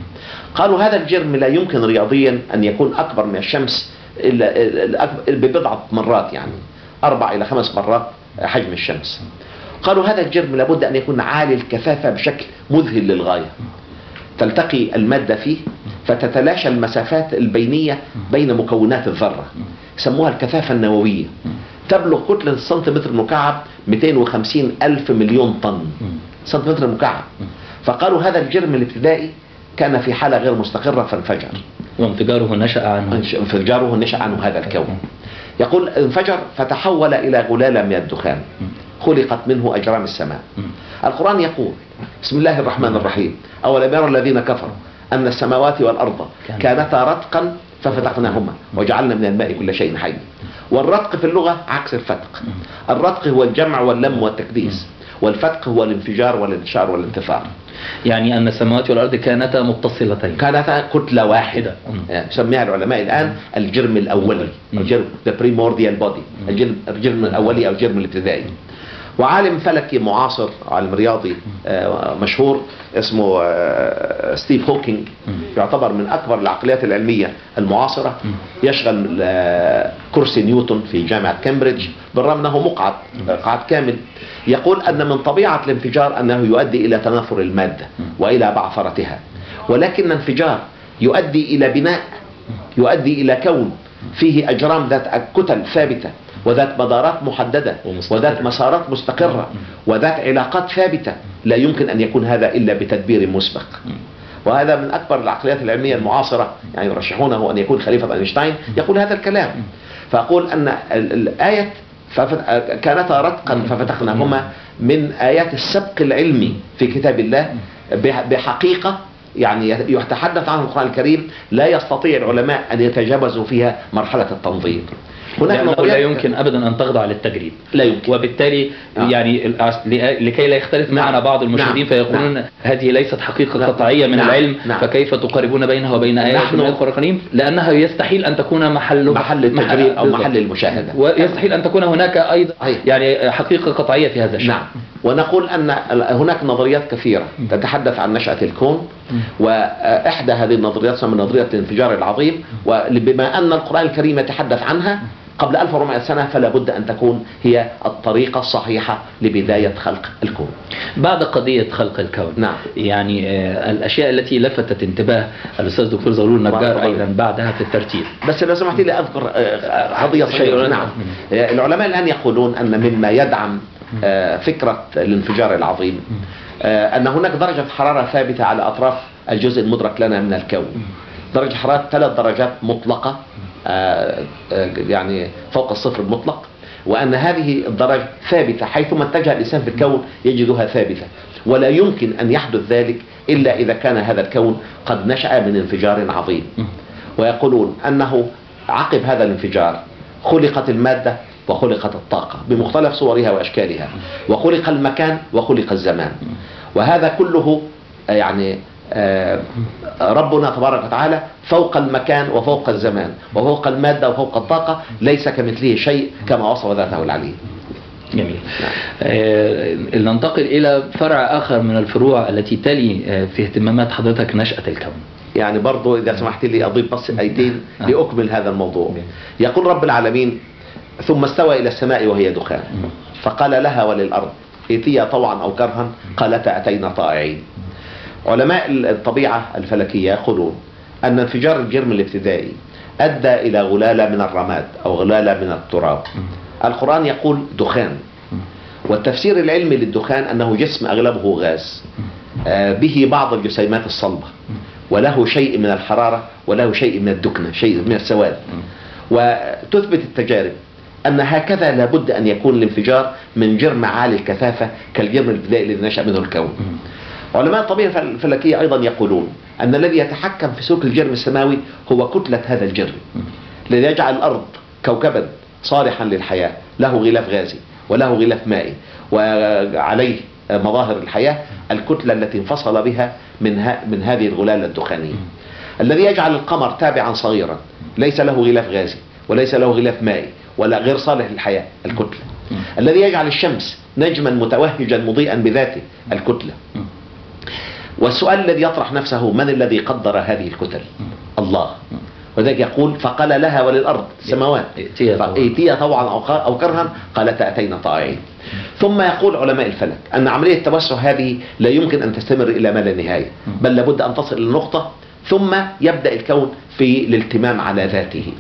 Speaker 1: قالوا هذا الجرم لا يمكن رياضيا أن يكون أكبر من الشمس إلا ببضعة مرات، يعني 4 إلى 5 مرات حجم الشمس. قالوا هذا الجرم لابد أن يكون عالي الكثافة بشكل مذهل للغاية، تلتقي المادة فيه فتتلاشى المسافات البينية بين مكونات الذرة، يسموها الكثافة النووية، تبلغ كتلة السنتيمتر المكعب 250,000 مليون طن سنتيمتر مكعب. فقالوا هذا الجرم الابتدائي كان في حالة غير مستقرة فانفجر،
Speaker 2: وانفجاره نشأ عنه هذا الكون.
Speaker 1: يقول انفجر فتحول إلى غلالة من الدخان خلقت منه أجرام السماء. القرآن يقول بسم الله الرحمن الرحيم: أولم يرى الذين كفروا أن السماوات والأرض كانتا رتقا ففتقناهما وجعلنا من الماء كل شيء حي. والرتق في اللغة عكس الفتق. الرتق هو الجمع واللم والتكديس، والفتق هو الانفجار والانتشار والانتثار.
Speaker 2: يعني أن السماوات والأرض كانتا متصلتين،
Speaker 1: كانتا كتلة واحدة. يسميها العلماء الآن الجرم الأولي، الجرم the primordial body، الجرم الأولي أو الجرم الابتدائي. وعالم فلكي معاصر، عالم رياضي مشهور اسمه ستيف هوكينج، يعتبر من أكبر العقليات العلمية المعاصرة، يشغل كرسي نيوتن في جامعة كامبريدج بالرغم أنه مقعد كامل. يقول أن من طبيعة الانفجار أنه يؤدي إلى تناثر المادة وإلى بعثرتها، ولكن انفجار يؤدي إلى بناء، يؤدي إلى كون فيه أجرام ذات كتل ثابتة وذات مدارات محددة وذات مسارات مستقرة وذات علاقات ثابتة. لا يمكن أن يكون هذا إلا بتدبير مسبق. وهذا من أكبر العقليات العلمية المعاصرة، يعني يرشحونه أن يكون خليفة أينشتاين، يقول هذا الكلام. فأقول أن الآية كانتا رتقا ففتقناهما من آيات السبق العلمي في كتاب الله بحقيقة يعني يتحدث عنه القرآن الكريم لا يستطيع العلماء أن يتجاوزوا فيها مرحلة التنظير.
Speaker 2: لأنه لا يمكن أبدا أن تخضع للتجريب،
Speaker 1: لا يمكن.
Speaker 2: وبالتالي يعني لكي لا يختلف معنا بعض المشاهدين فيقولون هذه ليست حقيقة قطعية من العلم، فكيف تقاربون بينها وبين آيات من القرآن الكريم؟ لأنها يستحيل أن تكون محل
Speaker 1: التجريب أو محل المشاهدة،
Speaker 2: ويستحيل أن تكون هناك أيضا يعني حقيقة قطعية في هذا الشيء.
Speaker 1: نعم. ونقول أن هناك نظريات كثيرة تتحدث عن نشأة الكون، وإحدى هذه النظريات تسمى نظرية الانفجار العظيم، وبما أن القرآن الكريم يتحدث عنها قبل 1400 سنة فلا بد أن تكون هي الطريقة الصحيحة لبداية خلق الكون.
Speaker 2: بعد قضية خلق الكون،
Speaker 1: نعم، يعني
Speaker 2: الأشياء التي لفتت انتباه الأستاذ دكتور زغلول النجار أيضا بعدها في الترتيب.
Speaker 1: بس لو سمحتي لي أذكر قضية شيء. نعم، العلماء الآن يقولون أن مما يدعم فكرة الانفجار العظيم أن هناك درجة حرارة ثابتة على أطراف الجزء المدرك لنا من الكون، درجة حرارة 3 درجات مطلقة يعني فوق الصفر المطلق، وأن هذه الدرجة ثابتة حيثما اتجه الإنسان في الكون يجدها ثابتة، ولا يمكن أن يحدث ذلك إلا إذا كان هذا الكون قد نشأ من انفجار عظيم. ويقولون أنه عقب هذا الانفجار خلقت المادة وخلقت الطاقة بمختلف صورها وأشكالها، وخلق المكان وخلق الزمان، وهذا كله يعني ربنا تبارك وتعالى فوق المكان وفوق الزمان وفوق المادة وفوق الطاقة، ليس كمثله شيء كما وصف ذاته العلي.
Speaker 2: جميل. ننتقل إلى فرع آخر من الفروع التي تلي في اهتمامات حضرتك، نشأة الكون. يعني
Speaker 1: برضو إذا سمحت لي أضيف بس آيتين لأكمل هذا الموضوع. يقول رب العالمين: ثم استوى إلى السماء وهي دخان فقال لها وللأرض ائتيا طوعا أو كرها قالتا أتينا طائعين. علماء الطبيعة الفلكية يقولون أن انفجار الجرم الابتدائي أدى إلى غلالة من الرماد أو غلالة من التراب. القرآن يقول دخان، والتفسير العلمي للدخان أنه جسم أغلبه غاز به بعض الجسيمات الصلبة، وله شيء من الحرارة وله شيء من الدكنة، شيء من السواد. وتثبت التجارب أن هكذا لابد أن يكون الانفجار من جرم عالي الكثافة كالجرم البدائي الذي نشأ منه الكون. علماء الطبيعة الفلكية أيضا يقولون أن الذي يتحكم في سلوك الجرم السماوي هو كتلة هذا الجرم الذي يجعل الأرض كوكبا صالحا للحياة، له غلاف غازي وله غلاف مائي وعليه مظاهر الحياة، الكتلة التي انفصل بها من هذه الغلالة الدخانية. الذي يجعل القمر تابعا صغيرا ليس له غلاف غازي وليس له غلاف مائي ولا غير صالح للحياة، الكتلة. الذي يجعل الشمس نجما متوهجا مضيئا بذاته، الكتلة. والسؤال الذي يطرح نفسه: من الذي قدر هذه الكتل؟ الله. وذلك يقول: فقال لها وللأرض السماوات ائتيا طوعا أو كرها قالتا أتينا طائعين. ثم يقول علماء الفلك أن عملية التوسع هذه لا يمكن أن تستمر إلى ما لا نهاية، بل لابد أن تصل إلى نقطة ثم يبدأ الكون في الالتمام على ذاته.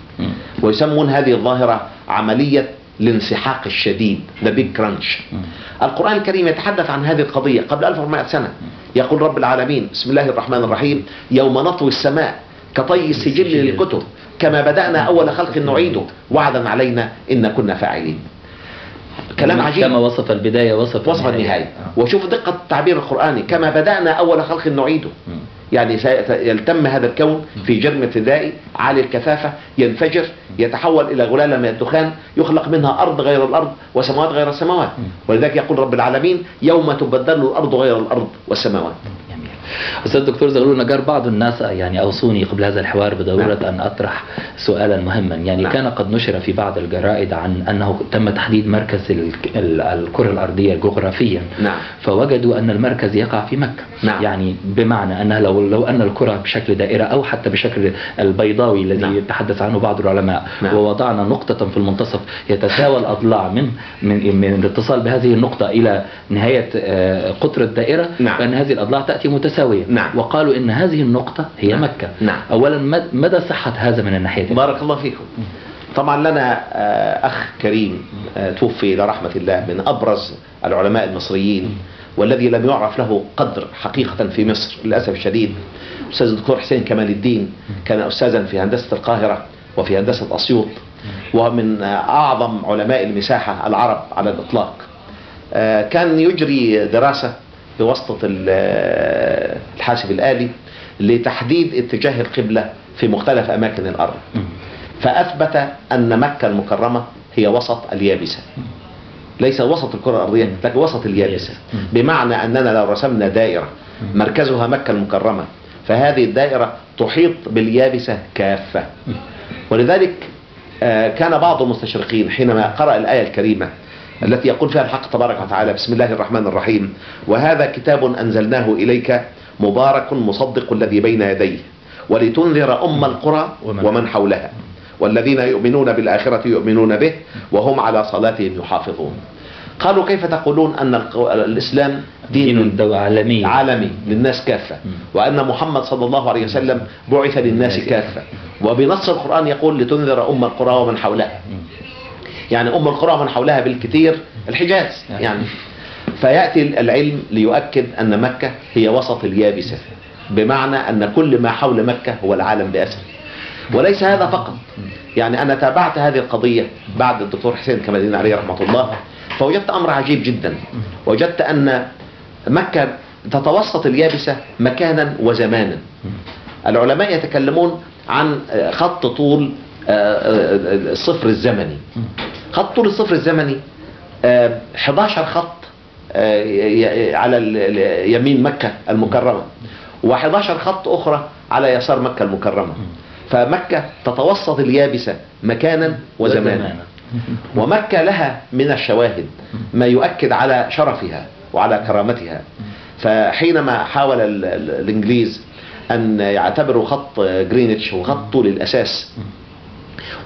Speaker 1: ويسمون هذه الظاهرة عملية الانسحاق الشديد، The Big Crunch. القرآن الكريم يتحدث عن هذه القضية قبل 1400 سنة. يقول رب العالمين: بسم الله الرحمن الرحيم: يوم نطوي السماء كطي السجل للكتب كما بدأنا أول خلق نعيده وعدا علينا إن كنا فاعلين. كلام عجيب.
Speaker 2: كما وصف البداية وصف
Speaker 1: النهاية. وشوف دقة التعبير القرآني: كما بدأنا أول خلق نعيده. يعني سيلتم هذا الكون في جرم ابتدائي عالي الكثافة، ينفجر، يتحول إلى غلالة من الدخان، يخلق منها أرض غير الأرض وسماوات غير السماوات. ولذلك يقول رب العالمين: يوم تبدل الأرض غير الأرض والسماوات.
Speaker 2: أستاذ الدكتور زغلول نجار، بعض الناس يعني أوصوني قبل هذا الحوار بضرورة أن أطرح سؤالا مهما. يعني كان قد نشر في بعض الجرائد عن أنه تم تحديد مركز الكرة الأرضية جغرافيا، فوجدوا أن المركز يقع في مكة. يعني بمعنى أنها لو أن الكرة بشكل دائرة أو حتى بشكل البيضاوي الذي يتحدث عنه بعض العلماء، ووضعنا نقطة في المنتصف يتساوى الأضلاع من الاتصال بهذه النقطة إلى نهاية قطر الدائرة، فإن هذه الأضلاع تأتي متساوية. وقالوا إن هذه النقطة هي مكة. أولا مدى صحة هذا من الناحية؟
Speaker 1: بارك الله فيكم. طبعا لنا أخ كريم توفي إلى رحمة الله من أبرز العلماء المصريين، والذي لم يعرف له قدر حقيقة في مصر للأسف الشديد، أستاذ الدكتور حسين كمال الدين. كان أستاذا في هندسة القاهرة وفي هندسة أسيوط، ومن أعظم علماء المساحة العرب على الإطلاق. كان يجري دراسة بواسطة الحاسب الآلي لتحديد اتجاه القبلة في مختلف أماكن الأرض، فأثبت أن مكة المكرمة هي وسط اليابسة، ليس وسط الكرة الأرضية لكن وسط اليابسة. بمعنى أننا لو رسمنا دائرة مركزها مكة المكرمة، فهذه الدائرة تحيط باليابسة كافة. ولذلك كان بعض المستشرقين حينما قرأ الآية الكريمة التي يقول فيها الحق تبارك وتعالى: بسم الله الرحمن الرحيم: وهذا كتاب أنزلناه إليك مبارك مصدق الذي بين يديه ولتنذر أم القرى ومن حولها والذين يؤمنون بالآخرة يؤمنون به وهم على صلاتهم يحافظون. قالوا: كيف تقولون أن الإسلام دين عالمي للناس كافة، وأن محمد صلى الله عليه وسلم بعث للناس كافة، وبنص القرآن يقول لتنذر أم القرى ومن حولها؟ يعني أم القرى ومن حولها بالكثير الحجاز يعني. فيأتي العلم ليؤكد أن مكة هي وسط اليابسة، بمعنى أن كل ما حول مكة هو العالم بأسره. وليس هذا فقط، يعني أنا تابعت هذه القضية بعد الدكتور حسين كمال الدين عليه رحمة الله، فوجدت أمر عجيب جدا. وجدت أن مكة تتوسط اليابسة مكانا وزمانا. العلماء يتكلمون عن خط طول الصفر الزمني. خط طول الصفر الزمني 11 خط على يمين مكة المكرمة، و11 خط أخرى على يسار مكة المكرمة. فمكة تتوسط اليابسة مكانا وزمانا. ومكة لها من الشواهد ما يؤكد على شرفها وعلى كرامتها. فحينما حاول الإنجليز أن يعتبروا خط جرينتش هو خط طول الأساس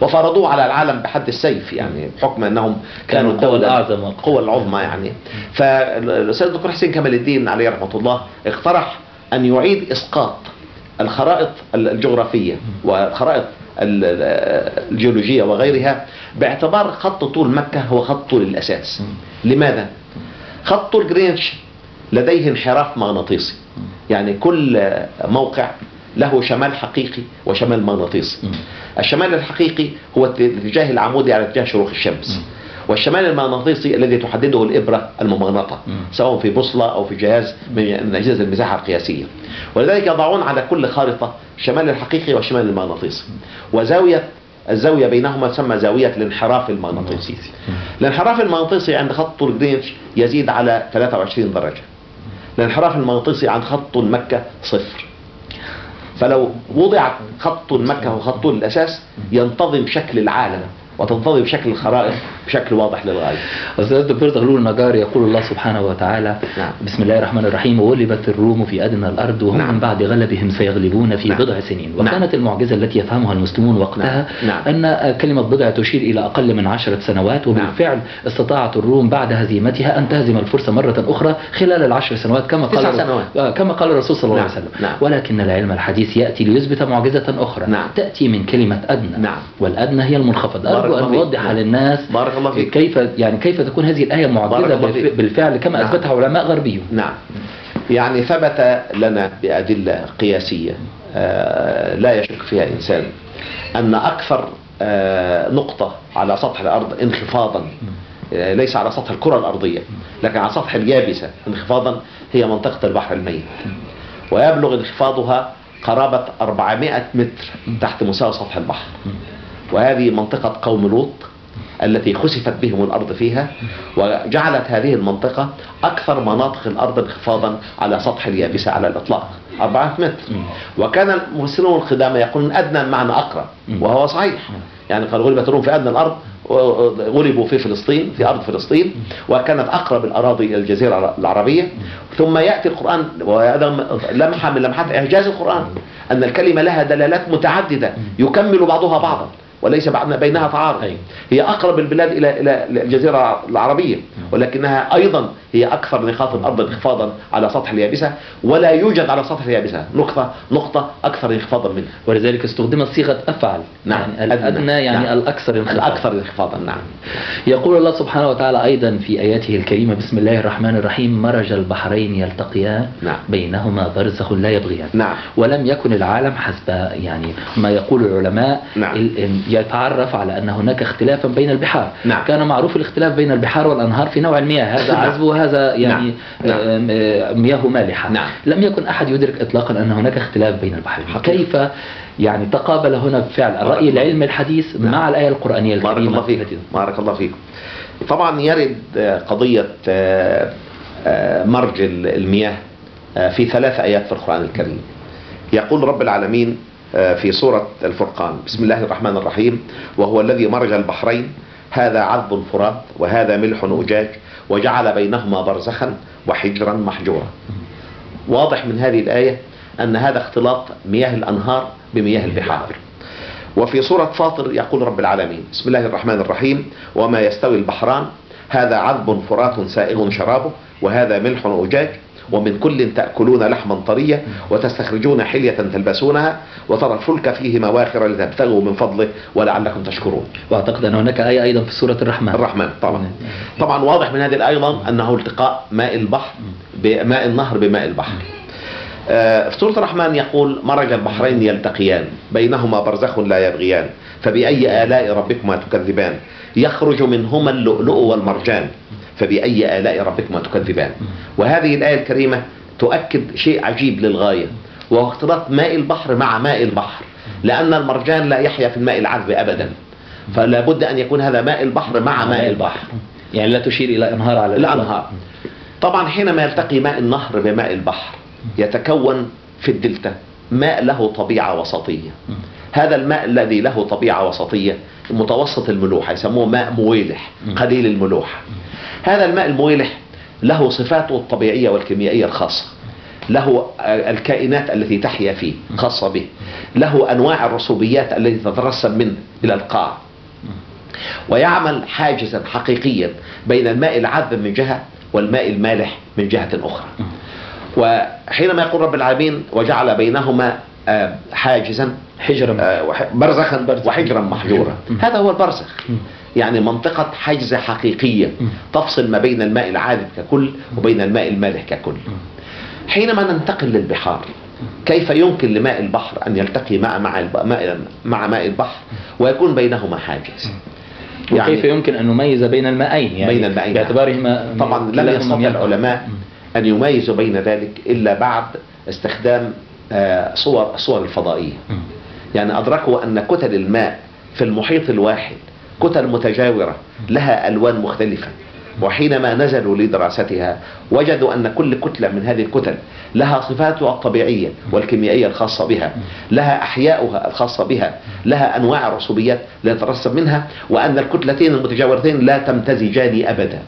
Speaker 1: وفرضوه على العالم بحد السيف، يعني بحكم أنهم كانوا القوة العظمى يعني. فالأستاذ الدكتور حسين كمال الدين عليه رحمة الله اقترح أن يعيد إسقاط الخرائط الجغرافية والخرائط الجيولوجية وغيرها باعتبار خط طول مكة هو خط طول الأساس. لماذا؟ خط طول جرينتش لديه انحراف مغناطيسي، يعني كل موقع له شمال حقيقي وشمال مغناطيسي. الشمال الحقيقي هو الاتجاه العمودي على اتجاه شروق الشمس، والشمال المغناطيسي الذي تحدده الإبرة الممغنطة سواء في بوصلة أو في جهاز من أجهزة المساحة القياسية. ولذلك يضعون على كل خارطة الشمال الحقيقي والشمال المغناطيسي، الزاوية بينهما تسمى زاوية الانحراف المغناطيسي. الانحراف المغناطيسي عند خط طول جرينتش يزيد على 23 درجة. الانحراف المغناطيسي عند خط طول مكة 0. فلو وضع خط طول مكة وخط طول الأساس ينتظم شكل العالم وتنتظم شكل الخرائط بشكل واضح للغاية.
Speaker 2: أستاذ الدكتور زغلول النجار يقول الله سبحانه وتعالى بسم الله الرحمن الرحيم: وغلبت الروم في أدنى الأرض وهم من بعد غلبهم سيغلبون في بضع سنين. وكانت المعجزة التي يفهمها المسلمون وقتها أن كلمة بضع تشير إلى أقل من 10 سنوات، وبالفعل استطاعت الروم بعد هزيمتها أن تهزم الفرس مرة أخرى خلال ال10 سنوات كما قال الرسول صلى الله عليه وسلم. ولكن العلم الحديث يأتي ليثبت معجزة أخرى تأتي من كلمة أدنى، والأدنى هي المنخفض. أرجو أن نوضح للناس كيف تكون هذه الآية معجزة بالفعل كما أثبتها علماء غربيون.
Speaker 1: نعم، يعني ثبت لنا بأدلة قياسية لا يشك فيها إنسان أن أكثر نقطة على سطح الأرض انخفاضا، ليس على سطح الكرة الأرضية لكن على سطح اليابسة انخفاضا، هي منطقة البحر الميت، ويبلغ انخفاضها قرابة 400 متر تحت مستوى سطح البحر. وهذه منطقة قوم لوط التي خسفت بهم الأرض فيها، وجعلت هذه المنطقة أكثر مناطق الأرض انخفاضا على سطح اليابسة على الإطلاق 400 متر. وكان المفسرون القدامى يقولون أدنى المعنى أقرب، وهو صحيح. يعني قال غلبت الروم في أدنى الأرض، غلبوا في فلسطين، في أرض فلسطين، وكانت أقرب الأراضي إلى الجزيرة العربية. ثم يأتي القرآن، وهذا لمحة من لمحات إعجاز القرآن، أن الكلمة لها دلالات متعددة يكمل بعضها بعضا وليس بينها تعارض. هي أقرب البلاد إلى الجزيرة العربية، ولكنها أيضا هي أكثر نقاط الأرض انخفاضا على سطح اليابسة، ولا يوجد على سطح اليابسة نقطة أكثر انخفاضا منها.
Speaker 2: ولذلك استخدمت صيغة أفعل، يعني الأدنى يعني الأكثر
Speaker 1: انخفاضا. نعم.
Speaker 2: يقول الله سبحانه وتعالى أيضا في آياته الكريمة بسم الله الرحمن الرحيم: مرج البحرين يلتقيان بينهما برزخ لا يبغيان. ولم يكن العالم حسب يعني ما يقول العلماء يتعرف على أن هناك اختلافا بين البحار. كان معروف الاختلاف بين البحار والأنهار في نوع المياه، هذا عذب وهذا يعني مياه مالحة. لم يكن أحد يدرك إطلاقا أن هناك اختلاف بين البحرين. كيف يعني تقابل هنا بفعل الرأي العلمي الحديث مع الآية القرآنية الكريمة؟
Speaker 1: بارك الله فيكم. طبعا يرد قضية مرج المياه في 3 آيات في القرآن الكريم. يقول رب العالمين في سورة الفرقان بسم الله الرحمن الرحيم: وهو الذي مرج البحرين هذا عذب فرات وهذا ملح أجاج وجعل بينهما برزخا وحجرا محجورا. واضح من هذه الآية أن هذا اختلاط مياه الأنهار بمياه البحار. وفي سورة فاطر يقول رب العالمين بسم الله الرحمن الرحيم: وما يستوي البحران هذا عذب فرات سائغ شرابه وهذا ملح أجاج ومن كل تأكلون لحما طريا وتستخرجون حلية تلبسونها وترى الفلك فيه مواخر لتبتغوا من فضله ولعلكم تشكرون.
Speaker 2: واعتقد أن هناك آية أيضا في سورة الرحمن.
Speaker 1: طبعا واضح من هذه الآية أيضا أنه التقاء ماء البحر بماء النهر بماء البحر. في سورة الرحمن يقول: مرج البحرين يلتقيان بينهما برزخ لا يبغيان فبأي آلاء ربكما تكذبان يخرج منهما اللؤلؤ والمرجان فبأي آلاء ربكما تكذبان. وهذه الآية الكريمة تؤكد شيء عجيب للغاية، وهو اختلاط ماء البحر مع ماء البحر، لأن المرجان لا يحيا في الماء العذب أبدا، فلا بد أن يكون هذا ماء البحر مع ماء البحر،
Speaker 2: يعني لا تشير إلى أنهار على
Speaker 1: الأنهار. طبعا حينما يلتقي ماء النهر بماء البحر يتكون في الدلتا ماء له طبيعة وسطية. هذا الماء الذي له طبيعة وسطية متوسط الملوحة يسموه ماء مويلح قليل الملوحة. هذا الماء المويلح له صفاته الطبيعية والكيميائية الخاصة، له الكائنات التي تحيا فيه خاصة به، له أنواع الرسوبيات التي تترسب منه إلى القاع، ويعمل حاجزا حقيقيا بين الماء العذب من جهة والماء المالح من جهة أخرى. وحينما يقول رب العالمين: وجعل بينهما حاجزا برزخا وحجرا محجورا، هذا هو البرزخ، يعني منطقة حجز حقيقية تفصل ما بين الماء العذب ككل وبين الماء المالح ككل. حينما ننتقل للبحار كيف يمكن لماء البحر أن يلتقي مع ماء البحر ويكون بينهما حاجز؟
Speaker 2: يعني وكيف يمكن أن نميز بين المائين؟ يعني
Speaker 1: بين المائين
Speaker 2: باعتبارهما
Speaker 1: طبعا لم يستطع العلماء أن يميزوا بين ذلك إلا بعد استخدام صور الفضائية. يعني أدركوا أن كتل الماء في المحيط الواحد كتل متجاورة لها ألوان مختلفة، وحينما نزلوا لدراستها وجدوا أن كل كتلة من هذه الكتل لها صفاتها الطبيعية والكيميائية الخاصة بها، لها أحياؤها الخاصة بها، لها أنواع الرسوبيات لا تترسب منها، وأن الكتلتين المتجاورتين لا تمتزجان أبدا.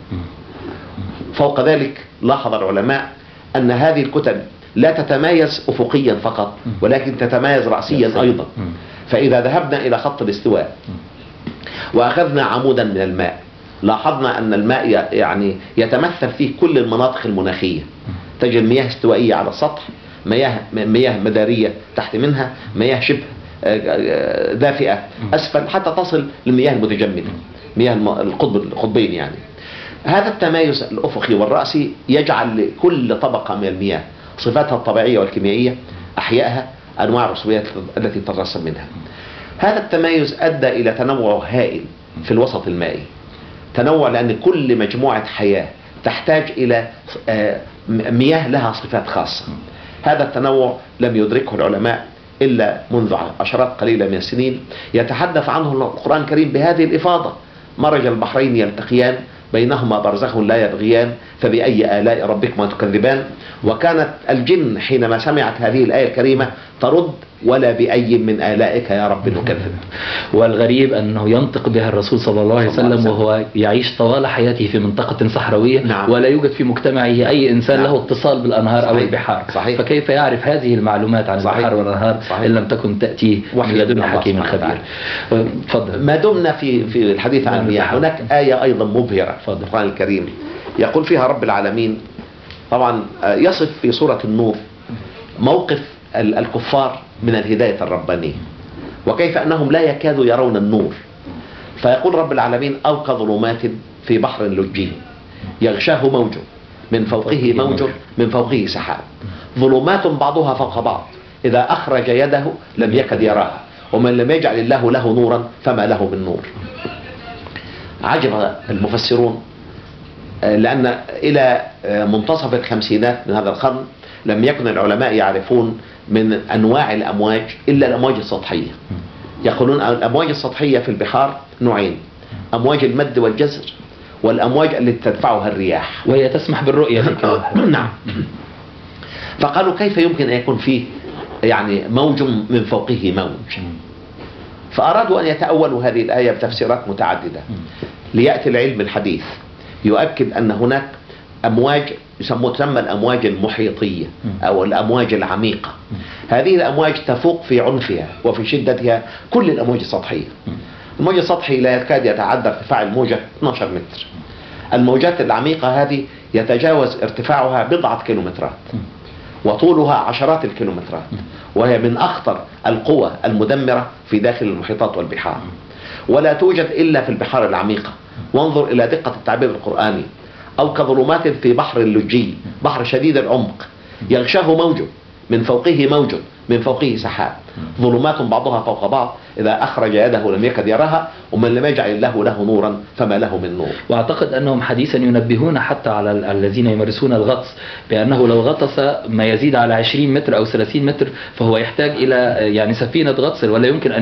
Speaker 1: فوق ذلك لاحظ العلماء أن هذه الكتل لا تتمايز أفقيا فقط ولكن تتمايز رأسيا أيضا. فإذا ذهبنا إلى خط الاستواء وأخذنا عمودا من الماء لاحظنا أن الماء يعني يتمثل فيه كل المناطق المناخية. تجد مياه استوائية على السطح، مياه مدارية تحت منها، مياه شبه دافئة أسفل، حتى تصل للمياه المتجمدة، مياه القطبين. يعني هذا التمايز الأفقي والرأسي يجعل لكل طبقة من المياه صفاتها الطبيعية والكيميائية، أحيائها، أنواع الرسوبيات التي تترسب منها. هذا التمايز أدى إلى تنوع هائل في الوسط المائي، تنوع لأن كل مجموعة حياة تحتاج إلى مياه لها صفات خاصة. هذا التنوع لم يدركه العلماء إلا منذ عشرات قليلة من السنين، يتحدث عنه القرآن الكريم بهذه الإفاضة: مرج البحرين يلتقيان بينهما برزخ لا يبغيان فبأي آلاء ربكما تكذبان. وكانت الجن حينما سمعت هذه الآية الكريمة ترد: ولا بأي من آلائك يا رب نكذب.
Speaker 2: والغريب أنه ينطق بها الرسول صلى الله عليه وسلم وهو يعيش طوال حياته في منطقة صحراوية.
Speaker 1: نعم.
Speaker 2: ولا يوجد في مجتمعه أي إنسان
Speaker 1: نعم.
Speaker 2: له اتصال بالأنهار أو البحار.
Speaker 1: صحيح.
Speaker 2: فكيف يعرف هذه المعلومات عن البحار والأنهار إن لم تكن تأتي من لدن حكيم خبير؟
Speaker 1: تفضل. ما دمنا في الحديث عن المياه، هناك آية أيضا مبهرة في القرآن الكريم يقول فيها رب العالمين، طبعا يصف في سورة النور موقف الكفار من الهداية الربانية وكيف أنهم لا يكادوا يرون النور. فيقول رب العالمين: أو كظلمات في بحر لجي يغشاه موج من فوقه موج من فوقه سحاب ظلمات بعضها فوق بعض إذا أخرج يده لم يكد يراها ومن لم يجعل الله له نورا فما له من نور. عجب المفسرون لأن إلى منتصف الخمسينات من هذا القرن لم يكن العلماء يعرفون من أنواع الأمواج إلا الأمواج السطحية. يقولون الأمواج السطحية في البحار نوعين: أمواج المد والجزر والأمواج التي تدفعها الرياح،
Speaker 2: وهي تسمح بالرؤية.
Speaker 1: نعم. فقالوا كيف يمكن أن يكون فيه يعني موج من فوقه موج؟ فأرادوا أن يتأولوا هذه الآية بتفسيرات متعددة. ليأتي العلم الحديث يؤكد أن هناك أمواج تسمى الأمواج المحيطية أو الأمواج العميقة. هذه الأمواج تفوق في عنفها وفي شدتها كل الأمواج السطحية. الموج السطحي لا يكاد يتعدى ارتفاع الموجة 12 متر. الموجات العميقة هذه يتجاوز ارتفاعها بضعة كيلومترات وطولها عشرات الكيلومترات، وهي من أخطر القوى المدمرة في داخل المحيطات والبحار، ولا توجد إلا في البحار العميقة. وانظر إلى دقة التعبير القرآني: أو كظلمات في بحر لجي، بحر شديد العمق يغشاه موج من فوقه موج من فوقه سحاب ظلمات بعضها فوق بعض إذا أخرج يده لم يكد يراها ومن لم يجعل الله له نورا فما له من نور.
Speaker 2: وأعتقد أنهم حديثا ينبهون حتى على الذين يمارسون الغطس بأنه لو غطس ما يزيد على 20 متر أو 30 متر فهو يحتاج إلى يعني سفينة غطس، ولا يمكن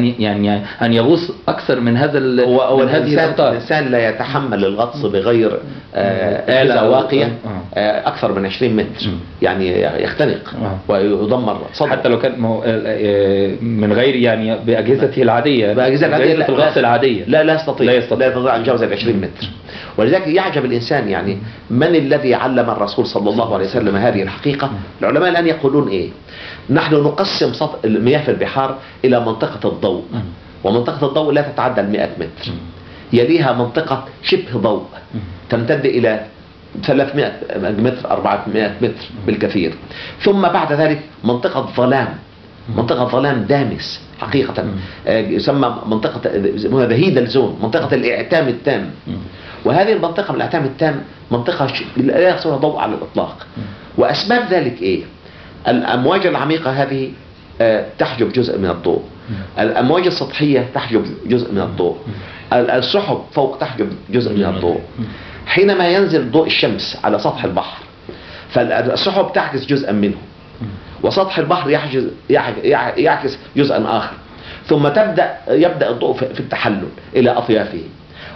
Speaker 2: أن يغوص أكثر من هذا
Speaker 1: من هذه الأقطار. الإنسان لا يتحمل الغطس بغير آلة واقية أكثر من 20 متر، يعني يختنق ويدمر صدره
Speaker 2: حتى لو كان من غير يعني بأجهزته العادية،
Speaker 1: بأجهزة العادية
Speaker 2: في الغطس العادية
Speaker 1: لا يستطيع أن يتجاوز 20 متر. ولذلك يعجب الإنسان يعني من الذي علم الرسول صلى الله عليه وسلم هذه الحقيقة؟ العلماء الآن يقولون إيه؟ نحن نقسم المياه في البحار إلى منطقة الضوء، ومنطقة الضوء لا تتعدى 100 متر. يليها منطقة شبه ضوء تمتد إلى 300 متر 400 متر بالكثير، ثم بعد ذلك منطقة ظلام، منطقة ظلام دامس حقيقة، يسمى منطقة ذهيد الزون، منطقة الإعتام التام. وهذه المنطقة من الإعتام التام منطقة لا يصلها ضوء على الإطلاق. وأسباب ذلك إيه؟ الأمواج العميقة هذه تحجب جزء من الضوء، الأمواج السطحية تحجب جزء من الضوء، السحب فوق تحجب جزء من الضوء. حينما ينزل ضوء الشمس على سطح البحر فالسحب تعكس جزءا منه، وسطح البحر يعكس جزءا آخر، ثم يبدأ الضوء في التحلل إلى أطيافه،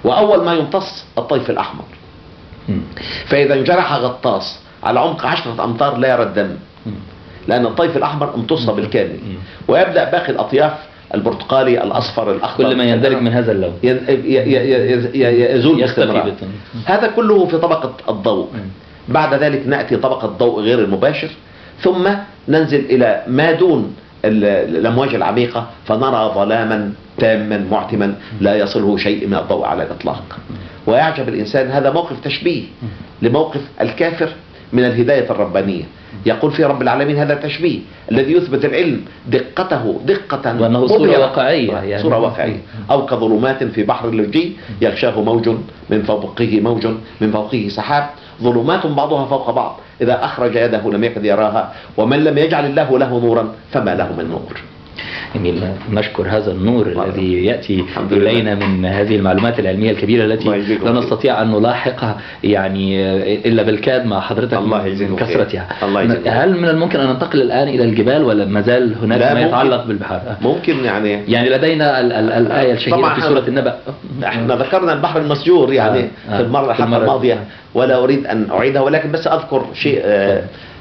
Speaker 1: وأول ما يمتص الطيف الأحمر. فإذا انجرح غطاس على عمق 10 أمتار لا يرى الدم، لأن الطيف الأحمر امتص بالكامل، ويبدأ باقي الأطياف البرتقالي الأصفر الأخضر
Speaker 2: كل ما يندرج من هذا اللون
Speaker 1: يزول باستمرار. هذا كله في طبقة الضوء. بعد ذلك نأتي طبقة الضوء غير المباشر، ثم ننزل إلى ما دون الأمواج العميقة فنرى ظلاما تاما معتما لا يصله شيء من الضوء على الإطلاق. ويعجب الإنسان، هذا موقف تشبيه لموقف الكافر من الهداية الربانية. يقول في رب العالمين هذا تشبيه الذي يثبت العلم دقته دقة
Speaker 2: وأنه صورة واقعية، يعني
Speaker 1: صورة واقعية. أو كظلمات في بحر اللجي يغشاه موج من فوقه موج من فوقه سحاب، ظلمات بعضها فوق بعض إذا أخرج يده لم يكد يراها، ومن لم يجعل الله له نورا فما له من نور.
Speaker 2: جميل. نشكر هذا النور الذي يأتي إلينا من هذه المعلومات العلمية الكبيرة التي لا نستطيع أن نلاحقها يعني إلا بالكاد مع حضرتك من كثرتها. هل من الممكن أن ننتقل الآن إلى الجبال، ولا ما زال هناك ما يتعلق بالبحار؟
Speaker 1: ممكن يعني
Speaker 2: لدينا الآية الشهيرة في سورة النبأ.
Speaker 1: احنا ذكرنا البحر المسجور يعني في المرة الماضية، ولا أريد أن أعيدها، ولكن بس أذكر شيء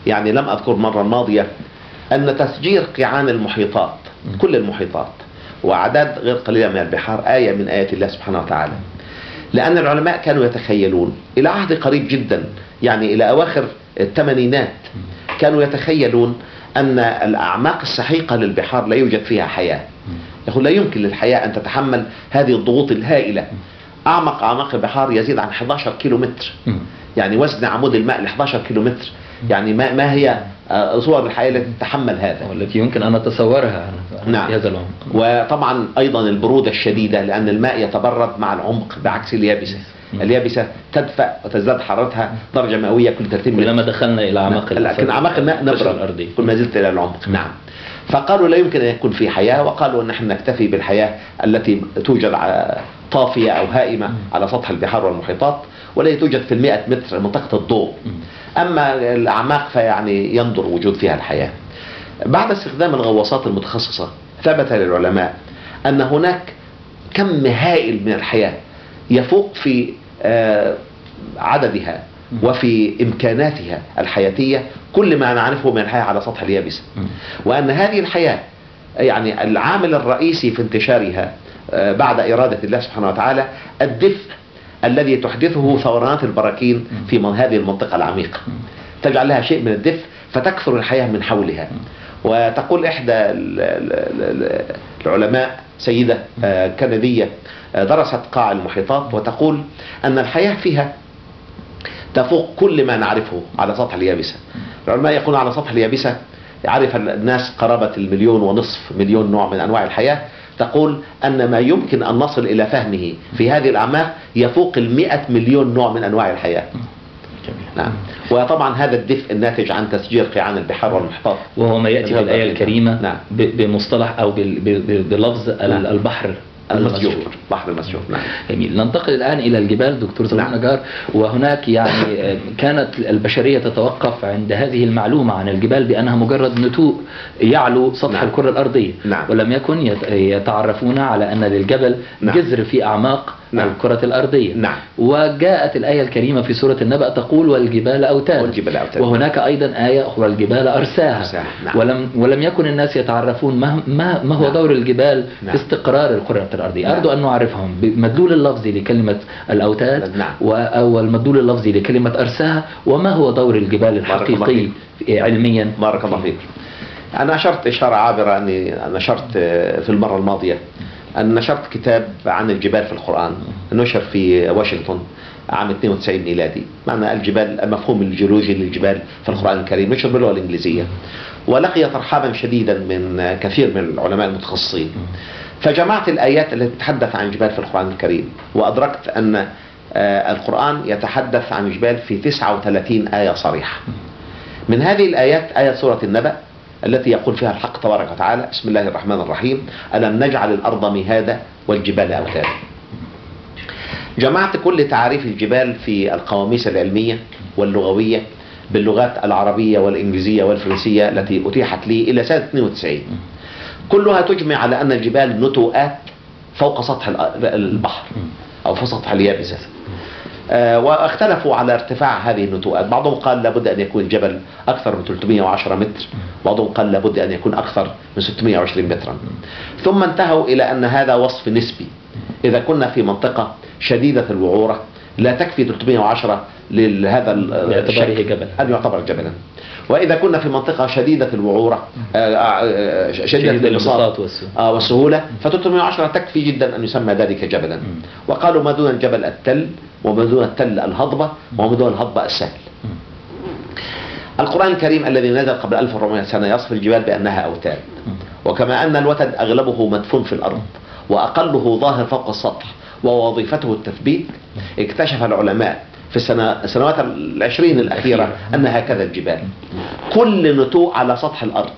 Speaker 1: يعني لم أذكر المرة الماضية، أن تسجير قيعان المحيطات، كل المحيطات وأعداد غير قليلة من البحار، آية من آيات الله سبحانه وتعالى. لأن العلماء كانوا يتخيلون إلى عهد قريب جدا، يعني إلى أواخر الثمانينات، كانوا يتخيلون أن الأعماق السحيقة للبحار لا يوجد فيها حياة. يقول لا يمكن للحياة أن تتحمل هذه الضغوط الهائلة. أعمق أعماق البحار يزيد عن 11 كيلومتر، يعني وزن عمود الماء ل 11 كيلومتر، يعني ما هي صور الحياة التي تتحمل هذا
Speaker 2: والتي يمكن أن نتصورها في هذا العمق.
Speaker 1: وطبعا أيضا البرودة الشديدة، لأن الماء يتبرد مع العمق بعكس اليابسة. اليابسة تدفأ وتزداد حرارتها درجة مئوية كل 30 متر.
Speaker 2: كلما دخلنا إلى أعماق
Speaker 1: لكن أعماق الماء نبرد كل ما زلت إلى العمق. نعم. فقالوا لا يمكن أن يكون في حياة، وقالوا أن نحن نكتفي بالحياة التي توجد طافية أو هائمة على سطح البحار والمحيطات، ولا توجد في 100 متر منطقة الضوء. أما الأعماق فيعني يندر وجود فيها الحياة. بعد استخدام الغواصات المتخصصة ثبت للعلماء أن هناك كم هائل من الحياة يفوق في عددها وفي إمكاناتها الحياتية كل ما نعرفه من الحياة على سطح اليابسة، وأن هذه الحياة يعني العامل الرئيسي في انتشارها بعد إرادة الله سبحانه وتعالى الدفء الذي تحدثه ثورانات البراكين في هذه المنطقة العميقة، تجعل لها شيء من الدفء فتكثر الحياة من حولها. وتقول إحدى العلماء سيدة كندية درست قاع المحيطات، وتقول أن الحياة فيها تفوق كل ما نعرفه على سطح اليابسة. العلماء يقولون على سطح اليابسة يعرف الناس قرابة 1.5 مليون نوع من أنواع الحياة. تقول أن ما يمكن أن نصل إلى فهمه في هذه الأعماق يفوق 100 مليون نوع من أنواع الحياة. نعم. وطبعا هذا الدفء الناتج عن تسجير قيعان البحار والمحيطات،
Speaker 2: وهو ما يأتي في الآية الكريمة. نعم. بمصطلح أو بلفظ البحر المسجور.
Speaker 1: بحر المسجور. نعم.
Speaker 2: جميل. ننتقل الآن إلى الجبال دكتور زغلول نجار، وهناك يعني كانت البشرية تتوقف عند هذه المعلومة عن الجبال بأنها مجرد نتوء يعلو سطح الكرة الأرضية، ولم يكن يتعرفون على أن للجبل جذر في أعماق الكرة الأرضية. وجاءت الآية الكريمة في سورة النبأ تقول والجبال أوتادا، وهناك أيضا آية أخرى الجبال أرساها. ولم يكن الناس يتعرفون ما هو دور الجبال في استقرار الكرة الأرضية. أرجو أن نعرفهم بالمدلول اللفظي لكلمة الأوتاد أو المدلول اللفظي لكلمة أرساها، وما هو دور الجبال الحقيقي علميا.
Speaker 1: بارك الله فيك. أنا أشرت إشارة عابرة أني نشرت في المرة الماضية أن نشرت كتاب عن الجبال في القرآن، نشر في واشنطن عام 92 ميلادي، معنى الجبال المفهوم الجيولوجي للجبال في القرآن الكريم، نشر باللغة الإنجليزية، ولقي ترحابا شديدا من كثير من العلماء المتخصصين. فجمعت الآيات التي تتحدث عن الجبال في القرآن الكريم، وأدركت أن القرآن يتحدث عن الجبال في 39 آية صريحة. من هذه الآيات آية سورة النبأ التي يقول فيها الحق تبارك وتعالى: بسم الله الرحمن الرحيم: ألم نجعل الأرض مهادا والجبال أوتادا. جمعت كل تعاريف الجبال في القواميس العلمية واللغوية باللغات العربية والإنجليزية والفرنسية التي أتيحت لي إلى سنة 92. كلها تجمع على أن الجبال نتوءات فوق سطح البحر أو فوق سطح اليابسة. واختلفوا على ارتفاع هذه النتوءات. بعضهم قال لابد أن يكون الجبل أكثر من 310 متر، بعضهم قال لابد أن يكون أكثر من 620 مترا. ثم انتهوا إلى أن هذا وصف نسبي. إذا كنا في منطقة شديدة الوعورة لا تكفي 310 لهذا
Speaker 2: جبل
Speaker 1: أن يعتبر جبلا، وإذا كنا في منطقة شديدة الوعورة شديدة الانبساط والسهولة ف310 تكفي جدا أن يسمى ذلك جبلا. وقالوا ما دون الجبل التل، وما دون التل الهضبة، وما دون الهضبة السهل. القرآن الكريم الذي نزل قبل 1400 سنة يصف الجبال بأنها أوتاد، وكما أن الوتد أغلبه مدفون في الأرض وأقله ظاهر فوق السطح ووظيفته التثبيت، اكتشف العلماء في السنوات 20 الأخيرة أن هكذا الجبال كل نتوء على سطح الأرض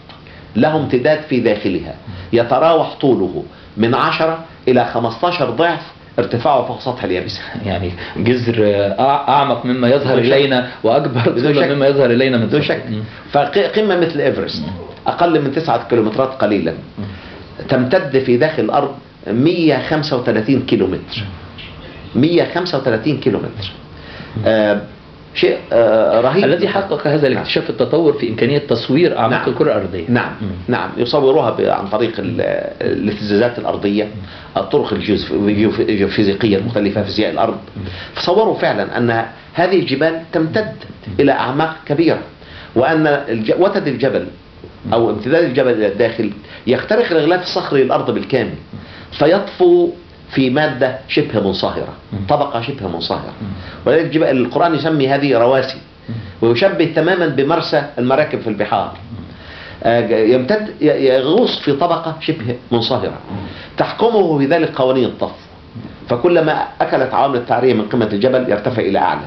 Speaker 1: له امتداد في داخلها يتراوح طوله من 10 إلى 15 ضعف ارتفاعه فوق سطح اليابسة.
Speaker 2: يعني جذر أعمق مما يظهر إلينا وأكبر طولا مما يظهر إلينا من
Speaker 1: شك. فقمة مثل إيفرست أقل من 9 كيلومترات قليلا تمتد في داخل الأرض 135 كيلومتر. 135 كيلومتر. شيء رهيب.
Speaker 2: الذي حقق هذا الاكتشاف التطور في إمكانية تصوير أعماق الكرة الأرضية.
Speaker 1: نعم يصوروها عن طريق الاهتزازات الأرضية، الطرق الجيوفيزيقية المختلفة، فيزياء الأرض. فصوروا فعلا أن هذه الجبال تمتد إلى أعماق كبيرة، وأن وتد الجبل أو امتداد الجبل إلى الداخل يخترق الغلاف الصخري للأرض بالكامل فيطفو في مادة شبه منصهرة، طبقة شبه منصهرة. ولذلك القرآن يسمي هذه رواسي، ويشبه تماما بمرسى المراكب في البحار. يمتد يغوص في طبقة شبه منصهرة تحكمه في ذلك قوانين الطفو. فكلما أكلت عوامل التعرية من قمة الجبل يرتفع إلى أعلى،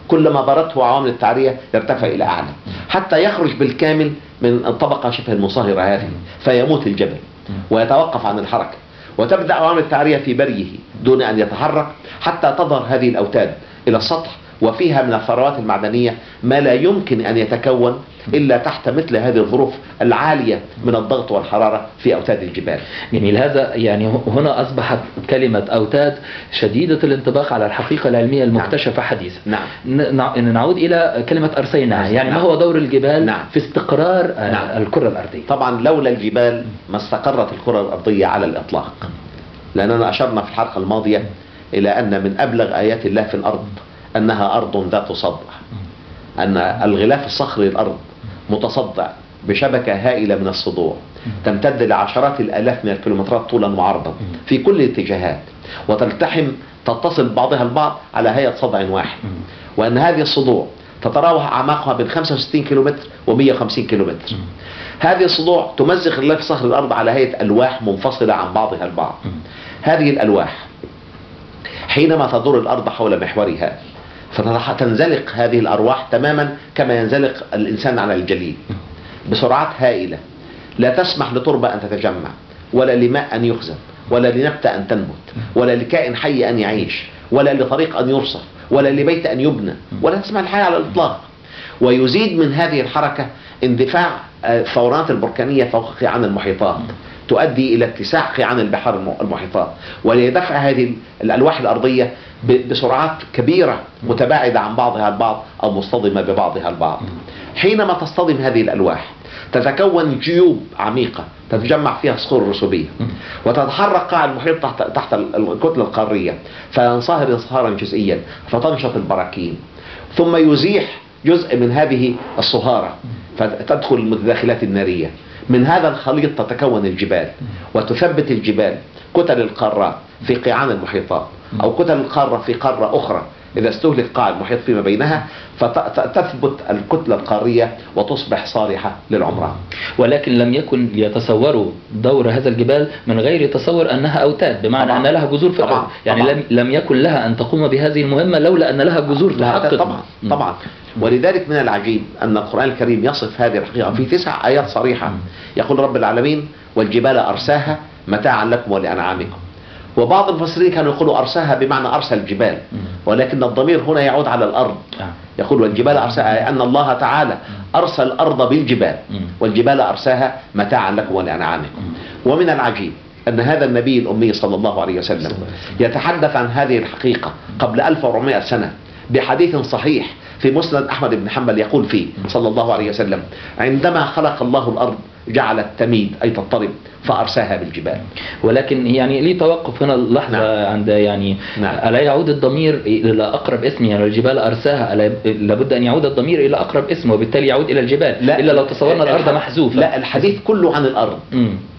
Speaker 1: كلما برته عوامل التعرية يرتفع إلى أعلى، حتى يخرج بالكامل من الطبقة شبه المنصهرة هذه فيموت الجبل ويتوقف عن الحركة، وتبدأ عوامل التعرية في بريه دون أن يتحرك حتى تظهر هذه الأوتاد إلى السطح، وفيها من الثروات المعدنية ما لا يمكن أن يتكون إلا تحت مثل هذه الظروف العالية من الضغط والحرارة في أوتاد الجبال.
Speaker 2: يعني لهذا يعني هنا أصبحت كلمة أوتاد شديدة الانطباق على الحقيقة العلمية المكتشفة حديثا. نعود إلى كلمة أرسينا. يعني ما هو دور الجبال في استقرار الكرة الأرضية؟
Speaker 1: طبعا لولا الجبال ما استقرت الكرة الأرضية على الإطلاق، لأننا أشرنا في الحلقة الماضية إلى أن من أبلغ آيات الله في الأرض أنها أرض ذات صدع، أن الغلاف الصخري الأرض متصدع بشبكة هائلة من الصدوع تمتد لعشرات الآلاف من الكيلومترات طولا وعرضا في كل الاتجاهات، وتلتحم تتصل بعضها البعض على هيئة صدع واحد، وأن هذه الصدوع تتراوح أعماقها بين 65 كيلومتر و150 كيلومتر. هذه الصدوع تمزق غلاف صخر الأرض على هيئة ألواح منفصلة عن بعضها البعض. هذه الألواح حينما تدور الأرض حول محورها فتنزلق هذه الأرواح تماما كما ينزلق الإنسان على الجليد بسرعات هائلة، لا تسمح لتربة أن تتجمع، ولا لماء أن يخزن، ولا لنبتة أن تنبت، ولا لكائن حي أن يعيش، ولا لطريق أن يرصف، ولا لبيت أن يبنى، ولا تسمح الحياة على الإطلاق. ويزيد من هذه الحركة اندفاع الثورات البركانية فوق قيعان المحيطات تؤدي إلى اتساع قيعان البحار المحيطات، ولدفع هذه الألواح الأرضية بسرعات كبيرة متباعدة عن بعضها البعض أو مصطدمة ببعضها البعض. حينما تصطدم هذه الألواح تتكون جيوب عميقة تتجمع فيها صخور رسوبية، وتتحرك قاع المحيط تحت الكتلة القارية فينصهر انصهارا جزئيا فتنشط البراكين، ثم يزيح جزء من هذه الصهارة فتدخل المتداخلات النارية. من هذا الخليط تتكون الجبال، وتثبت الجبال كتل القارات في قيعان المحيطات أو كتل القارة في قارة أخرى إذا استهلك قاع المحيط فيما بينها، فتثبت الكتلة القارية وتصبح صالحة للعمران.
Speaker 2: ولكن لم يكن يتصوروا دور هذا الجبال من غير تصور أنها أوتاد، بمعنى أن لها جذور في الأرض. يعني لم يكن لها أن تقوم بهذه المهمة لولا أن لها جذور تحقق.
Speaker 1: طبعا ولذلك من العجيب أن القرآن الكريم يصف هذه الحقيقة في 9 آيات صريحة. يقول رب العالمين: والجبال أرساها متاعا لكم ولأنعامكم. وبعض المفسرين كانوا يقولوا أرساها بمعنى أرسى الجبال، ولكن الضمير هنا يعود على الأرض. يقول والجبال أرساها، أن الله تعالى أرسى الأرض بالجبال، والجبال أرساها متاعا لكم ولأنعامكم. ومن العجيب أن هذا النبي الأمي صلى الله عليه وسلم يتحدث عن هذه الحقيقة قبل 1400 سنة بحديث صحيح في مسند أحمد بن حنبل، يقول فيه صلى الله عليه وسلم: عندما خلق الله الأرض جعلت تميد أي تضطرب فأرساها بالجبال.
Speaker 2: ولكن يعني لي توقف هنا لحظة عند يعني ألا يعود الضمير إلى أقرب اسم؟ يعني الجبال أرساها لابد أن يعود الضمير إلى أقرب اسم، وبالتالي يعود إلى الجبال. إلا لو تصورنا الأرض محذوفة.
Speaker 1: لا، الحديث كله عن الأرض.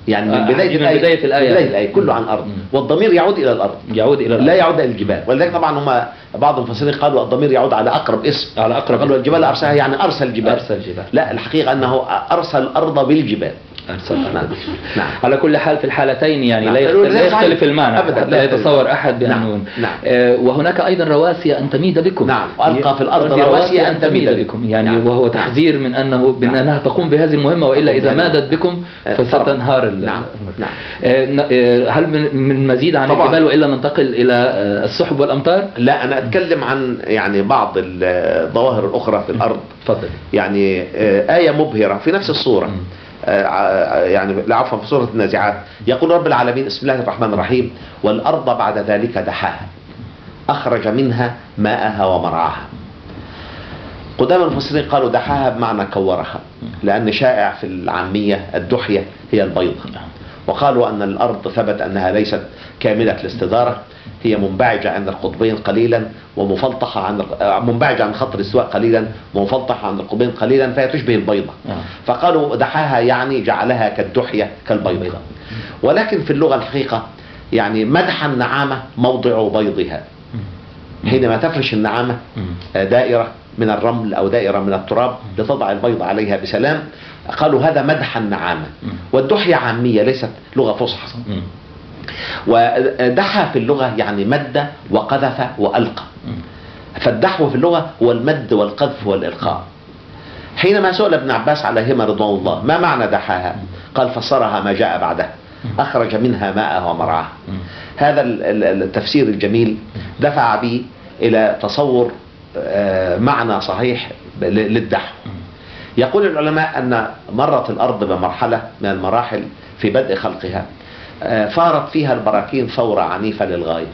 Speaker 1: يعني من بداية الآية كله عن الأرض، والضمير يعود إلى الأرض، لا يعود إلى الجبال. ولذلك طبعا هم بعض المفسرين قالوا الضمير يعود على أقرب اسم،
Speaker 2: على أقرب.
Speaker 1: قالوا الجبال أرساها يعني أرسل الجبال. لا، الحقيقة أنه أرسل الأرض بالجبال.
Speaker 2: نعم. على كل حال في الحالتين يعني لا يختلف المعنى أبدا، لا يتصور أحد بأنه وهناك أيضا رواسي أن تميد بكم.
Speaker 1: نعم، وألقى في الأرض رواسي أن تميد بكم،
Speaker 2: يعني وهو تحذير من أنها تقوم بهذه المهمة، وإلا إذا مادت بكم فستنهار.
Speaker 1: نعم.
Speaker 2: هل من مزيد عن الجبال وإلا ننتقل إلى السحب والأمطار؟
Speaker 1: لا، أنا أتكلم عن يعني بعض الظواهر الأخرى في الأرض.
Speaker 2: تفضل.
Speaker 1: يعني آية مبهرة في نفس الصورة، يعني عفوا في سورة النازعات، يقول رب العالمين: بسم الله الرحمن الرحيم: والأرض بعد ذلك دحاها أخرج منها ماءها ومرعاها. قدام المفسرين قالوا دحاها بمعنى كورها، لأن شائع في العامية الدحية هي البيض. وقالوا أن الأرض ثبت أنها ليست كاملة الاستدارة، هي منبعجة عند القطبين قليلا ومفلطحة عن منبعجة عن خط الاستواء قليلا ومفلطحة عند القطبين قليلا، فهي تشبه البيضة. فقالوا دحاها يعني جعلها كالدحية كالبيضة. ولكن في اللغة الحقيقة يعني مدح النعامة موضع بيضها. حينما تفرش النعامة دائرة من الرمل أو دائرة من التراب لتضع البيض عليها بسلام، قالوا هذا مدح النعامة. والدحية عامية ليست لغة فصحى. ودحى في اللغة يعني مد وقذف وألقى. فالدحو في اللغة هو المد والقذف والإلقاء. حينما سئل ابن عباس عليهما رضوان الله ما معنى دحاها، قال: فسرها ما جاء بعدها، أخرج منها ماءها ومرعاها. هذا التفسير الجميل دفع بي إلى تصور معنى صحيح للدحو. يقول العلماء أن مرت الأرض بمرحلة من المراحل في بدء خلقها فارت فيها البراكين ثورة عنيفة للغاية،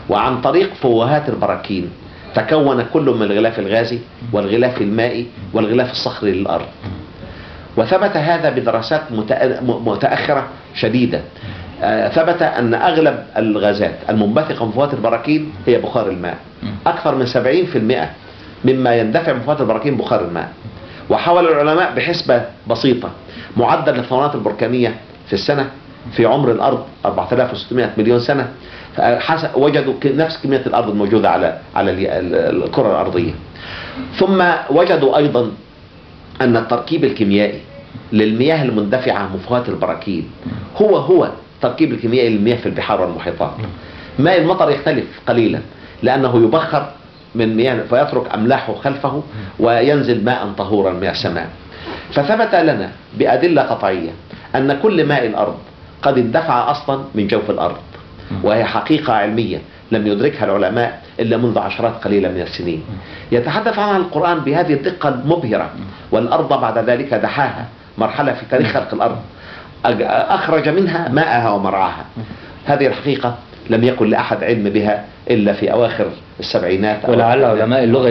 Speaker 1: وعن طريق فوهات البراكين تكون كل من الغلاف الغازي والغلاف المائي والغلاف الصخري للأرض. وثبت هذا بدراسات متأخرة شديدة. ثبت أن أغلب الغازات المنبثقة من فوهات البراكين هي بخار الماء. أكثر من 70% مما يندفع من فوهات البراكين بخار الماء. وحاول العلماء بحسبة بسيطة معدل الثورات البركانية في السنة في عمر الأرض 4600 مليون سنة، وجدوا نفس كمية الأرض الموجودة على الكرة الأرضية. ثم وجدوا أيضا أن التركيب الكيميائي للمياه المندفعة من فوهات البراكين هو التركيب الكيميائي للمياه في البحار والمحيطات. ماء المطر يختلف قليلا لأنه يبخر من مياه فيترك أملاحه خلفه وينزل ماء طهورا من السماء. فثبت لنا بأدلة قطعية أن كل ماء الأرض قد اندفع أصلا من جوف الأرض، وهي حقيقة علمية لم يدركها العلماء إلا منذ عشرات قليلة من السنين. يتحدث عنها القرآن بهذه الدقة المبهرة: والأرض بعد ذلك دحاها، مرحلة في تاريخ خلق الأرض، أخرج منها ماءها ومرعاها. هذه الحقيقة لم يكن لأحد علم بها إلا في أواخر السبعينات.
Speaker 2: ولعل علماء اللغة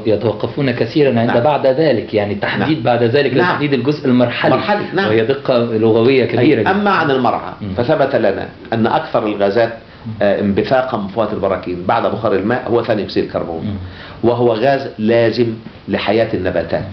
Speaker 2: يتوقفون كثيرا عند بعد ذلك، يعني تحديد بعد ذلك لتحديد الجزء المرحلي. وهي دقة لغوية كبيرة.
Speaker 1: أما عن المرعى فثبت لنا أن أكثر الغازات انبثاقا من فوهات البراكين بعد بخار الماء هو ثاني أكسيد الكربون، وهو غاز لازم لحياة النباتات.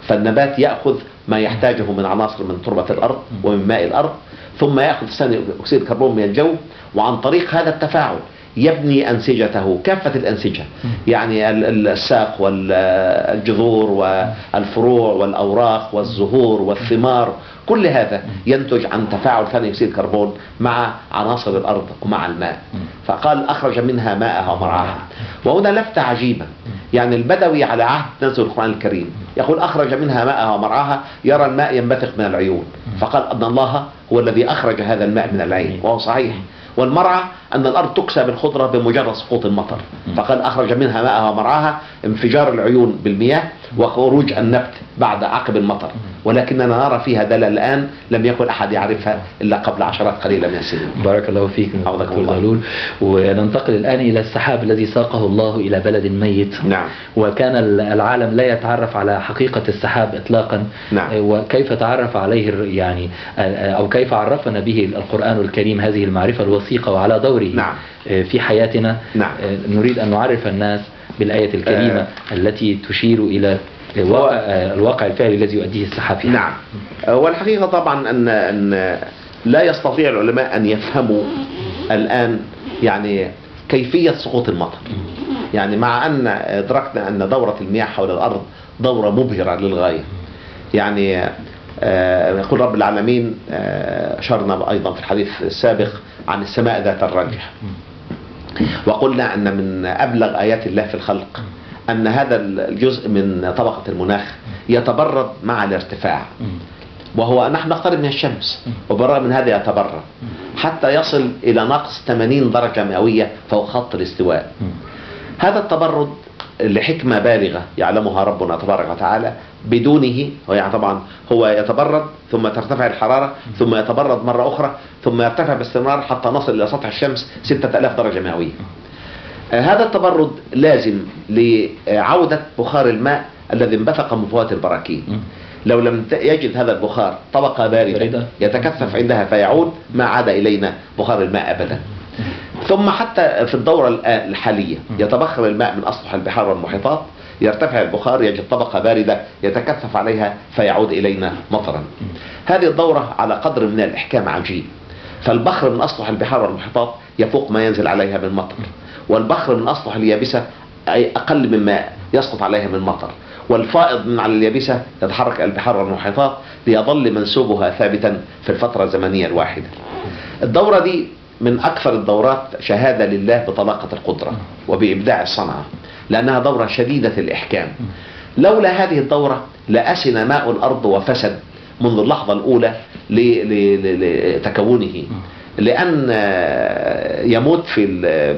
Speaker 1: فالنبات يأخذ ما يحتاجه من عناصر من تربة الأرض ومن ماء الأرض، ثم يأخذ ثاني أكسيد الكربون من الجو، وعن طريق هذا التفاعل يبني أنسجته كافة الأنسجة، يعني الساق والجذور والفروع والأوراق والزهور والثمار، كل هذا ينتج عن تفاعل ثاني أكسيد الكربون مع عناصر الأرض ومع الماء. فقال أخرج منها ماءها ومرعاها. وهنا لفتة عجيبة، يعني البدوي على عهد نزول القرآن الكريم يقول أخرج منها ماءها ومرعاها يرى الماء ينبثق من العيون، فقال أن الله هو الذي أخرج هذا الماء من العين، وهو صحيح. والمرعى أن الأرض تكسى بالخضرة بمجرد سقوط المطر، فقال أخرج منها ماءها ومرعاها، انفجار العيون بالمياه وخروج النبت بعد عقب المطر، ولكننا نرى فيها دلالة الآن لم يكن أحد يعرفها إلا قبل عشرات قليلة من السنين.
Speaker 2: بارك الله فيك دكتور زغلول. وننتقل الآن إلى السحاب الذي ساقه الله إلى بلد ميت.
Speaker 1: نعم.
Speaker 2: وكان العالم لا يتعرف على حقيقة السحاب إطلاقا.
Speaker 1: نعم.
Speaker 2: وكيف تعرف عليه يعني أو كيف عرفنا به القرآن الكريم هذه المعرفة الوثيقة وعلى دوره.
Speaker 1: نعم.
Speaker 2: في حياتنا.
Speaker 1: نعم.
Speaker 2: نريد أن نعرف الناس بالآية الكريمة التي تشير إلى الواقع الفعلي الذي يؤديه السحاب.
Speaker 1: نعم. والحقيقة طبعا أن لا يستطيع العلماء أن يفهموا الآن يعني كيفية سقوط المطر، يعني مع أن أدركنا أن دورة المياه حول الأرض دورة مبهرة للغاية. يعني يقول رب العالمين، أشرنا أيضا في الحديث السابق عن السماء ذات الرجع، وقلنا أن من أبلغ آيات الله في الخلق أن هذا الجزء من طبقة المناخ يتبرد مع الارتفاع، وهو نحن نقترب من الشمس وبالرغم من هذا يتبرد حتى يصل إلى نقص 80 درجة مئوية فوق خط الاستواء. هذا التبرد لحكمة بالغة يعلمها ربنا تبارك وتعالى، بدونه يعني طبعا هو يتبرد ثم ترتفع الحرارة ثم يتبرد مرة أخرى ثم يرتفع باستمرار حتى نصل إلى سطح الشمس 6000 درجة مئوية. هذا التبرد لازم لعودة بخار الماء الذي انبثق من فوات البراكين. لو لم يجد هذا البخار طبقة باردة يتكثف عندها فيعود ما عاد إلينا بخار الماء أبدا. ثم حتى في الدورة الحالية يتبخر الماء من أسطح البحار والمحيطات، يرتفع البخار يجد طبقة باردة يتكثف عليها فيعود إلينا مطرا. هذه الدورة على قدر من الإحكام عجيب، فالبخر من أسطح البحار والمحيطات يفوق ما ينزل عليها من مطر، والبخر من أسطح اليابسة أي أقل مما يسقط عليها من مطر، والفائض من على اليابسة يتحرك البحار والمحيطات ليظل منسوبها ثابتا في الفترة الزمنية الواحدة. الدورة دي من أكثر الدورات شهادة لله بطلاقة القدرة وبإبداع الصنعة، لأنها دورة شديدة الإحكام. لولا هذه الدورة لأسن ماء الأرض وفسد منذ اللحظة الأولى لتكونه، لأن يموت في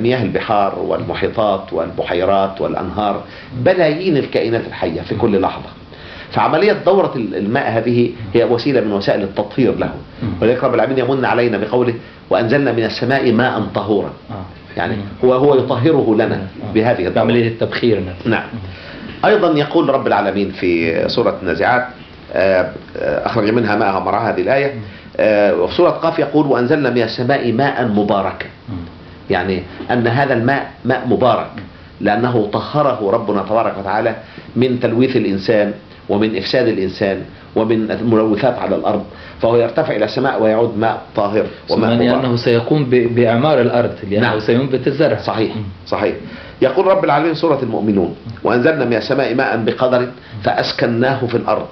Speaker 1: مياه البحار والمحيطات والبحيرات والأنهار بلايين الكائنات الحية في كل لحظة. فعملية دورة الماء هذه هي وسيلة من وسائل التطهير له، ولذلك رب العالمين يمن علينا بقوله وأنزلنا من السماء ماء طهورا، يعني هو يطهره لنا بهذه الدورة،
Speaker 2: عملية التبخير.
Speaker 1: نعم. أيضا يقول رب العالمين في سورة النازعات أخرج منها ماءها ومرعاها، هذه الآية. وفي سورة قاف يقول وأنزلنا من السماء ماء مباركا، يعني أن هذا الماء ماء مبارك لأنه طهره ربنا تبارك وتعالى من تلويث الإنسان ومن إفساد الإنسان ومن الملوثات على الأرض، فهو يرتفع إلى السماء ويعود ماء طاهر وماء مبارك،
Speaker 2: لأنه سيقوم بإعمار الأرض لأنه
Speaker 1: نعم.
Speaker 2: سينبت الزرع.
Speaker 1: صحيح صحيح. يقول رب العالمين سورة المؤمنون وأنزلنا من السماء ماء بقدر فأسكناه في الأرض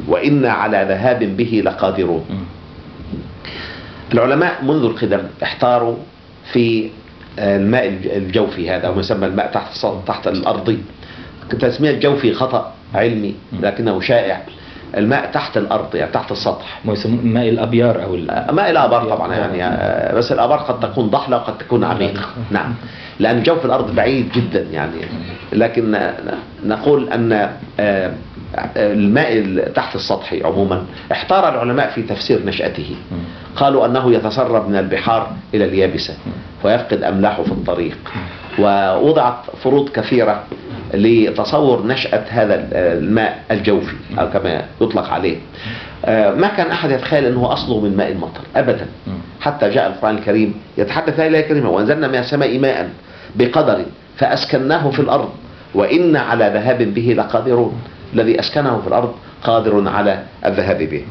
Speaker 1: وإنا على ذهاب به لقادرون. العلماء منذ القدم احتاروا في الماء الجوفي هذا، ويسمى الماء تحت الأرض. تسمية الجوفي خطأ علمي لكنه شائع. الماء تحت الأرض يعني تحت السطح،
Speaker 2: ماء الأبيار أو
Speaker 1: ماء الآبار طبعا يعني، بس الآبار قد تكون ضحلة وقد تكون عميقة. نعم، لأن جوف الأرض بعيد جدا يعني، لكن نقول أن الماء تحت السطح عموما احتار العلماء في تفسير نشأته. قالوا أنه يتسرب من البحار إلى اليابسة ويفقد أملاحه في الطريق، ووضعت فروض كثيرة لتصور نشأة هذا الماء الجوفي أو كما يطلق عليه. ما كان أحد يتخيل أنه أصله من ماء المطر أبدا، حتى جاء القرآن الكريم يتحدث الآية الكريمة وأنزلنا من السماء ماء بقدر فأسكناه في الأرض وإنا على ذهاب به لقادرون. الذي أسكنه في الأرض قادر على الذهاب به.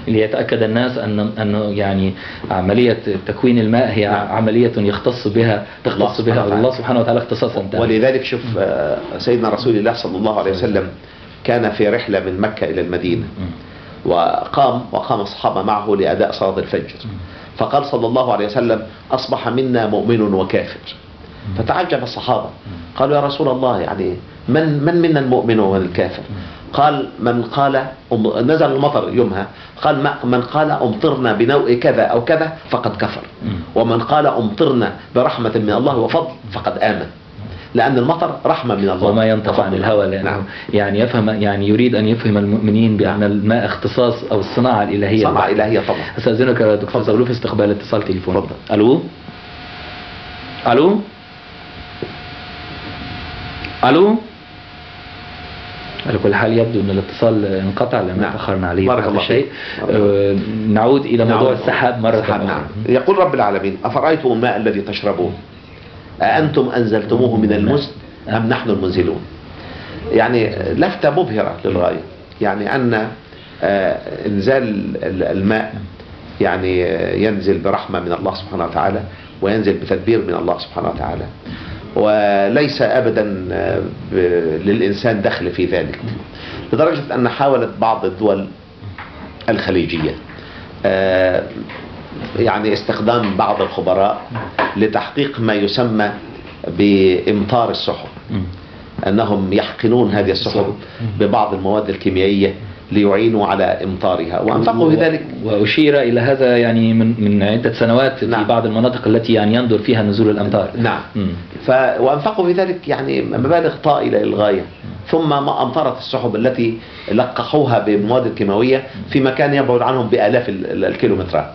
Speaker 2: ليتأكد الناس أنه يعني عملية تكوين الماء هي عملية يختص بها الله سبحانه وتعالى اختصاصا تاما.
Speaker 1: ولذلك شوف سيدنا رسول الله صلى الله عليه وسلم كان في رحلة من مكة إلى المدينة، وقام الصحابة معه لأداء صلاة الفجر، فقال صلى الله عليه وسلم أصبح منا مؤمن وكافر. فتعجب الصحابة قالوا يا رسول الله يعني من منا المؤمن ومن الكافر؟ قال من قال نزل المطر يومها، قال من قال أمطرنا بنوء كذا أو كذا فقد كفر، ومن قال أمطرنا برحمة من الله وفضل فقد آمن، لأن المطر رحمة من الله
Speaker 2: وما ينطق عن الهوى، لأنه
Speaker 1: نعم.
Speaker 2: يعني يفهم، يعني يريد أن يفهم المؤمنين بأن الماء اختصاص أو الصناعة الإلهية.
Speaker 1: صناعة إلهية طبعا.
Speaker 2: أستاذنك يا دكتور زغلول في استقبال اتصال تليفوني. ألو ألو ألو. على كل حال يبدو أن الاتصال انقطع لأن تأخرنا عليه بعض الشيء. نعود إلى موضوع السحاب مرة أخرى.
Speaker 1: نعم. يقول رب العالمين أفرأيتم الماء الذي تشربون أأنتم أنزلتموه من المزن أم نحن المنزلون؟ يعني لفتة مبهرة للغاية، يعني أن إنزال الماء يعني ينزل برحمة من الله سبحانه وتعالى، وينزل بتدبير من الله سبحانه وتعالى، وليس أبدا للإنسان دخل في ذلك، لدرجة أن حاولت بعض الدول الخليجية يعني استخدام بعض الخبراء لتحقيق ما يسمى بإمطار السحب، أنهم يحقنون هذه السحب ببعض المواد الكيميائية ليعينوا على إمطارها، وأنفقوا في ذلك.
Speaker 2: وأشير إلى هذا يعني من عدة سنوات في بعض المناطق التي يعني يندر فيها نزول الأمطار.
Speaker 1: نعم. وأنفقوا في ذلك يعني مبالغ طائلة للغاية، ثم ما أمطرت السحب التي لقحوها بمواد الكيماوية في مكان يبعد عنهم بآلاف الكيلومترات.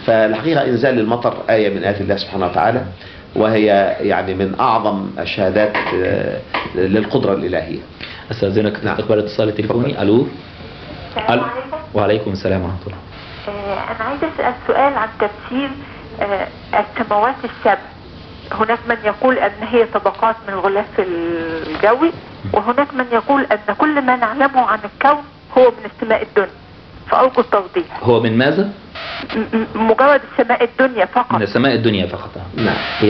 Speaker 1: فالحقيقة إنزال المطر آية من آيات الله سبحانه وتعالى، وهي يعني من أعظم الشهادات للقدرة الإلهية.
Speaker 2: أستاذنك استقبال اتصال تليفوني. ألو. وعليكم السلام ورحمة الله.
Speaker 4: أنا عايز أسأل سؤال عن تفسير السماوات السبع. هناك من يقول أن هي طبقات من الغلاف الجوي، وهناك من يقول أن كل ما نعلمه عن الكون هو من السماء الدنيا، فأرجو التوضيح.
Speaker 2: هو من ماذا؟
Speaker 4: مجرد السماء الدنيا فقط.
Speaker 2: من السماء الدنيا فقط.
Speaker 1: نعم.
Speaker 2: هي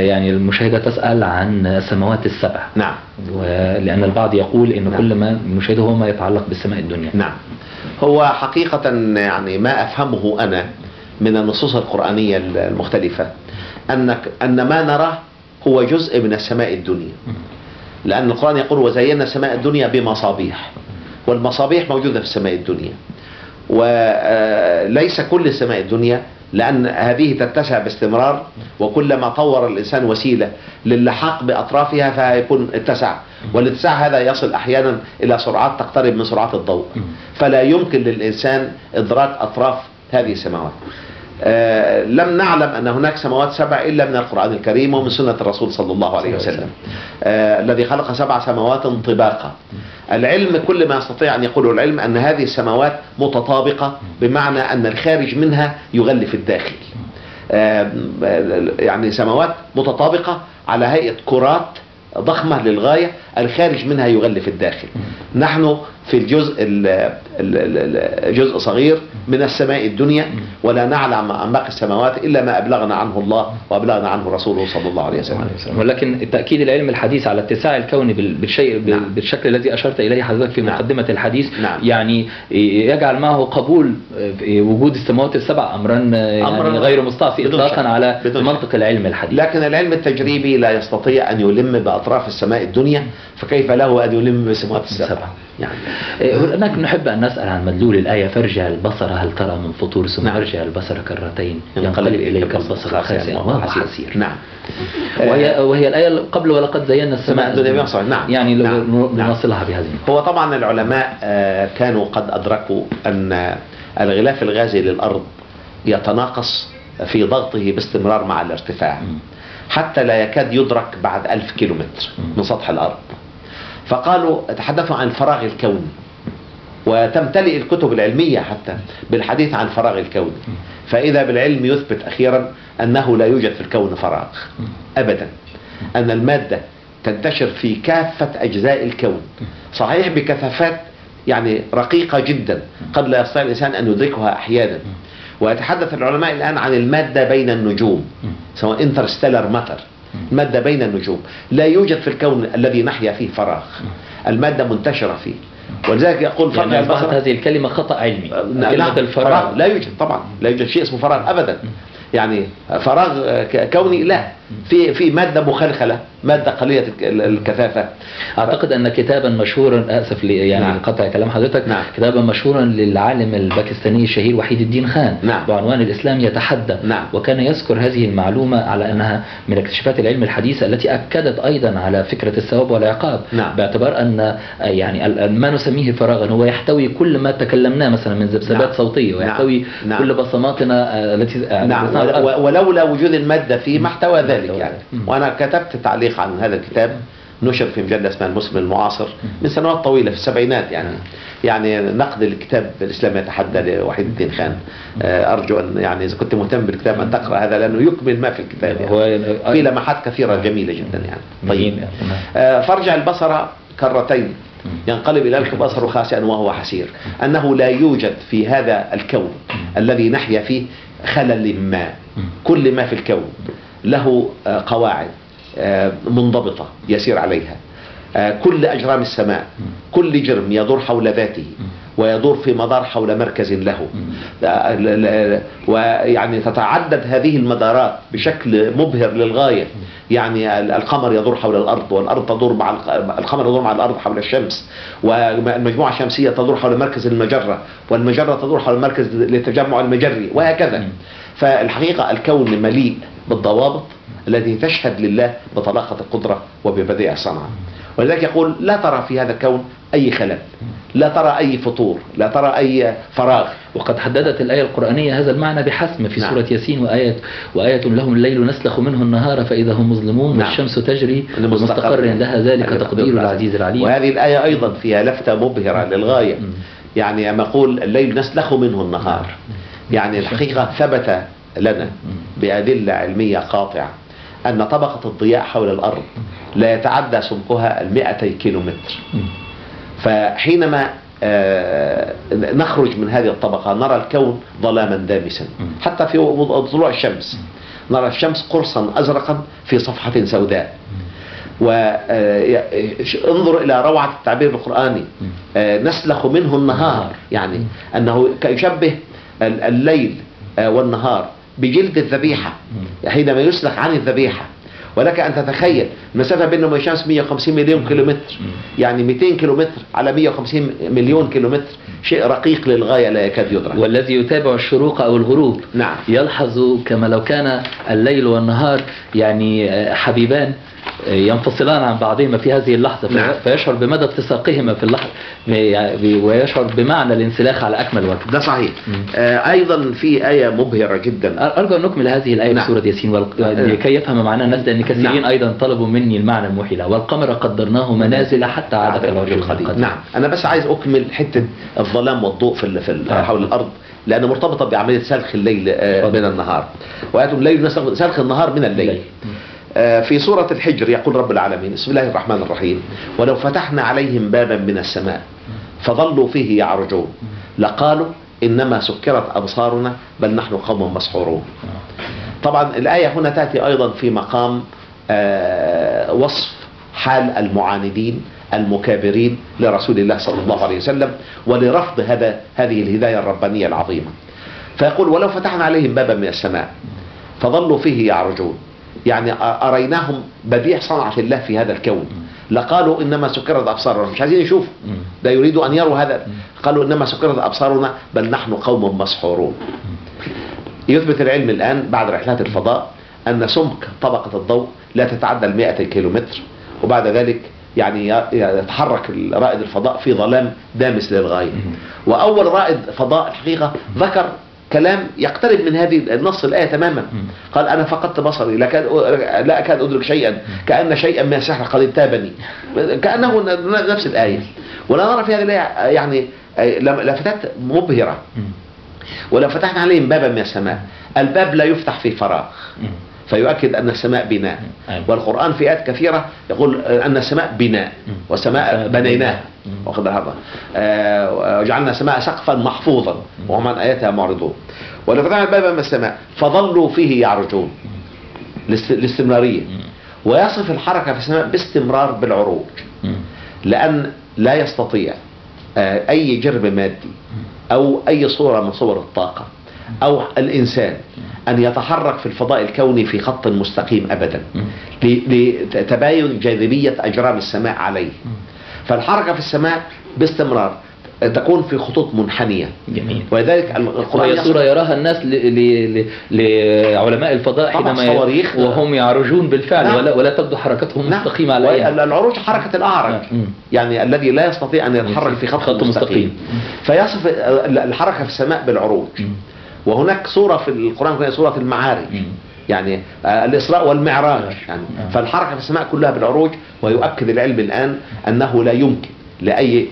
Speaker 2: يعني المشاهدة تسأل عن السماوات السبع.
Speaker 1: نعم.
Speaker 2: ولأن البعض يقول إن كل ما المشاهدة هو ما يتعلق بالسماء الدنيا.
Speaker 1: نعم. هو حقيقة يعني ما أفهمه أنا من النصوص القرآنية المختلفة أن ما نراه هو جزء من السماء الدنيا، لأن القرآن يقول وزينا السماء الدنيا بمصابيح، والمصابيح موجودة في السماء الدنيا، وليس كل السماء الدنيا، لأن هذه تتسع باستمرار، وكلما طور الإنسان وسيلة للحاق بأطرافها فيكون اتسع، والاتساع هذا يصل أحيانا إلى سرعات تقترب من سرعات الضوء، فلا يمكن للإنسان إدراك أطراف هذه السماوات. لم نعلم أن هناك سماوات سبع إلا من القرآن الكريم ومن سنة الرسول صلى الله عليه وسلم، الذي خلق 7 سماوات طباقا. العلم كل ما يستطيع أن يقوله العلم أن هذه السماوات متطابقة، بمعنى أن الخارج منها يغلف الداخل، يعني سماوات متطابقة على هيئة كرات ضخمة للغاية، الخارج منها يغلف الداخل. نحن في جزء صغير من السماء الدنيا، ولا نعلم عن باقي السماوات إلا ما أبلغنا عنه الله وأبلغنا عنه رسوله صلى الله عليه وسلم.
Speaker 2: ولكن التأكيد العلم الحديث على اتساع الكون بالشكل الذي أشرت إليه حضرتك في مقدمة الحديث، يعني يجعل معه قبول وجود السماوات السبع أمرا يعني غير مستعصي إطلاقا على منطق العلم الحديث.
Speaker 1: لكن العلم التجريبي لا يستطيع أن يلم بأطراف السماء الدنيا، فكيف له أن يلم بالسماوات السبع؟
Speaker 2: يعني هناك نحب أن نسأل عن مدلول الآية فارجع البصر هل ترى من فطور، ثم ارجع البصر كرتين ينقلب إليك البصر خاسئا وهو حسير.
Speaker 1: نعم.
Speaker 2: وهي الآية قبل ولقد زينا السماء الدنيا.
Speaker 1: نعم.
Speaker 2: يعني نصلها بهذه.
Speaker 1: هو طبعا العلماء كانوا قد أدركوا أن الغلاف الغازي للأرض يتناقص في ضغطه باستمرار مع الارتفاع، حتى لا يكاد يدرك بعد 1000 كيلومتر من سطح الأرض. فقالوا تحدثوا عن الفراغ الكوني، وتمتلئ الكتب العلمية حتى بالحديث عن الفراغ الكوني، فإذا بالعلم يثبت أخيرا أنه لا يوجد في الكون فراغ أبدا، أن المادة تنتشر في كافة أجزاء الكون، صحيح بكثافات يعني رقيقة جدا قد لا يستطيع الإنسان أن يدركها أحيانا. ويتحدث العلماء الآن عن المادة بين النجوم، سواء انترستيلر ماتر، المادة بين النجوم. لا يوجد في الكون الذي نحيا فيه فراغ، المادة منتشرة فيه، ولذلك يقول
Speaker 2: يعني أصبحت هذه الكلمة خطأ علمي. كلمة الفراغ
Speaker 1: لا يوجد، طبعا لا يوجد شيء اسمه فراغ أبدا، يعني فراغ كوني لا، في مادة مخلخلة، مادة قليلة الكثافة.
Speaker 2: أعتقد أن كتابا مشهورا، آسف يعني لقطع كلام حضرتك، كتابا مشهورا للعالم الباكستاني الشهير وحيد الدين خان بعنوان الإسلام يتحدى، وكان يذكر هذه المعلومة على أنها من اكتشافات العلم الحديثة التي أكدت أيضا على فكرة الثواب والعقاب، باعتبار أن يعني ما نسميه فراغا هو يحتوي كل ما تكلمناه مثلا من ذبذبات صوتية، ويحتوي كل بصماتنا التي
Speaker 1: ولولا وجود المادة فيه ما احتوى ذلك يعني. وأنا كتبت تعليق عن هذا الكتاب، نشر في مجلة اسمها المسلم المعاصر من سنوات طويلة في السبعينات يعني نقد الكتاب الإسلام يتحدى لوحيد الدين خان. أرجو أن يعني إذا كنت مهتم بالكتاب أن تقرأ هذا، لأنه يكمل ما في الكتاب في لمحات كثيرة جميلة جدا يعني. طيب، فارجع البصر كرتين ينقلب إليك بصره خاسئا وهو حسير، أنه لا يوجد في هذا الكون الذي نحيا فيه خلل ما. كل ما في الكون له قواعد منضبطة يسير عليها. كل أجرام السماء، كل جرم يدور حول ذاته ويدور في مدار حول مركز له، ويعني تتعدد هذه المدارات بشكل مبهر للغاية. يعني القمر يدور حول الأرض، والأرض تدور مع القمر يدور مع الأرض حول الشمس، والمجموعة الشمسية تدور حول مركز المجرة، والمجرة تدور حول مركز للتجمع المجري، وهكذا. فالحقيقة الكون مليء بالضوابط التي تشهد لله بطلاقة القدرة وببديع الصنعة. ولذلك يقول لا ترى في هذا الكون أي خلل، لا ترى أي فطور، لا ترى أي فراغ.
Speaker 2: وقد حددت الآية القرآنية هذا المعنى بحسم في سورة ياسين: وآية لهم الليل نسلخ منه النهار فإذا هم مظلمون، والشمس تجري لمستقر لها ذلك تقدير العزيز العليم.
Speaker 1: وهذه الآية أيضا فيها لفتة مبهرة للغاية. يعني لما يقول الليل نسلخ منه النهار، يعني الحقيقة ثبت لنا بأدلة علمية قاطعة أن طبقة الضياء حول الأرض لا يتعدى سمكها 200 كيلومتر. فحينما نخرج من هذه الطبقة نرى الكون ظلاما دامسا. حتى في طلوع الشمس نرى الشمس قرصا أزرقا في صفحة سوداء. وانظر إلى روعة التعبير القرآني: نسلخ منه النهار، يعني أنه يشبه الليل والنهار بجلد الذبيحة حينما يسلخ عن الذبيحة. ولك أن تتخيل المسافة بيننا وبين الشمس 150 مليون كيلومتر، يعني 200 كيلومتر على 150 مليون كيلومتر، شيء رقيق للغاية لا يكاد يدرك.
Speaker 2: والذي يتابع الشروق أو الغروب يلحظ كما لو كان الليل والنهار يعني حبيبان ينفصلان عن بعضهما في هذه اللحظة، فيشعر بمدى اتساقهما في اللحظة، ويشعر بمعنى الانسلاخ على أكمل وجه.
Speaker 1: ده صحيح. أيضا في آية مبهرة جدا،
Speaker 2: أرجو أن نكمل هذه الآية في سورة ياسين لكي يفهم معناها الناس، لأن كثيرين أيضا طلبوا مني المعنى الموحي لها: والقمر قدرناه منازل حتى عاد كالعرجون القديم.
Speaker 1: نعم، أنا بس عايز أكمل حتة الظلام والضوء في حول الأرض، لأنه مرتبطة بعملية سلخ الليل من النهار. وآتوا الليل سلخ النهار من الليل. في سورة الحجر يقول رب العالمين: بسم الله الرحمن الرحيم: ولو فتحنا عليهم بابا من السماء فظلوا فيه يعرجون لقالوا إنما سكرت أبصارنا بل نحن قوم مسحورون. طبعا الآية هنا تأتي أيضا في مقام وصف حال المعاندين المكابرين لرسول الله صلى الله عليه وسلم ولرفض هذه الهداية الربانية العظيمة. فيقول: ولو فتحنا عليهم بابا من السماء فظلوا فيه يعرجون، يعني أريناهم بديع صنعة الله في هذا الكون، لقالوا إنما سكرت أبصارنا، مش عايزين يشوفوا، لا يريدوا أن يروا هذا، قالوا إنما سكرت أبصارنا بل نحن قوم مسحورون. يثبت العلم الآن بعد رحلات الفضاء أن سمك طبقة الضوء لا تتعدى 200 كيلومتر، وبعد ذلك يعني يتحرك رائد الفضاء في ظلام دامس للغاية. وأول رائد فضاء الحقيقة ذكر كلام يقترب من هذه النص الآية تماما. قال: أنا فقدت بصري لا أكاد أدرك شيئا، كأن شيئا من السحر قد انتابني، كأنه نفس الآية. ولا نرى في هذه الآية يعني لفتات مبهرة. ولو فتحنا عليهم بابا من السماء، الباب لا يفتح في فراغ، فيؤكد أن السماء بناء. والقرآن في آيات كثيرة يقول أن السماء بناء، والسماء بنيناها، وجعلنا السماء سقفا محفوظا وهم عن آياتها معرضون. ولو فتحنا بابا من السماء فظلوا فيه يعرجون، الاستمرارية. ويصف الحركة في السماء باستمرار بالعروج، لأن لا يستطيع أي جرم مادي أو أي صورة من صور الطاقة أو الإنسان أن يتحرك في الفضاء الكوني في خط مستقيم أبدا لتباين جاذبية أجرام السماء عليه. فالحركة في السماء باستمرار تكون في خطوط منحنية.
Speaker 2: جميل.
Speaker 1: ولذلك القرآن
Speaker 2: وهي صورة يراها الناس لعلماء الفضاء حينما وهم يعرجون بالفعل ولا تبدو حركتهم مستقيمة على أي.
Speaker 1: العروج حركة الأعرج يعني الذي لا يستطيع أن يتحرك في خط مستقيم. فيصف الحركة في السماء بالعروج. وهناك صورة في القرآن سورة المعارج يعني الإسراء والمعراج يعني. فالحركة في السماء كلها بالعروج. ويؤكد العلم الآن أنه لا يمكن لأي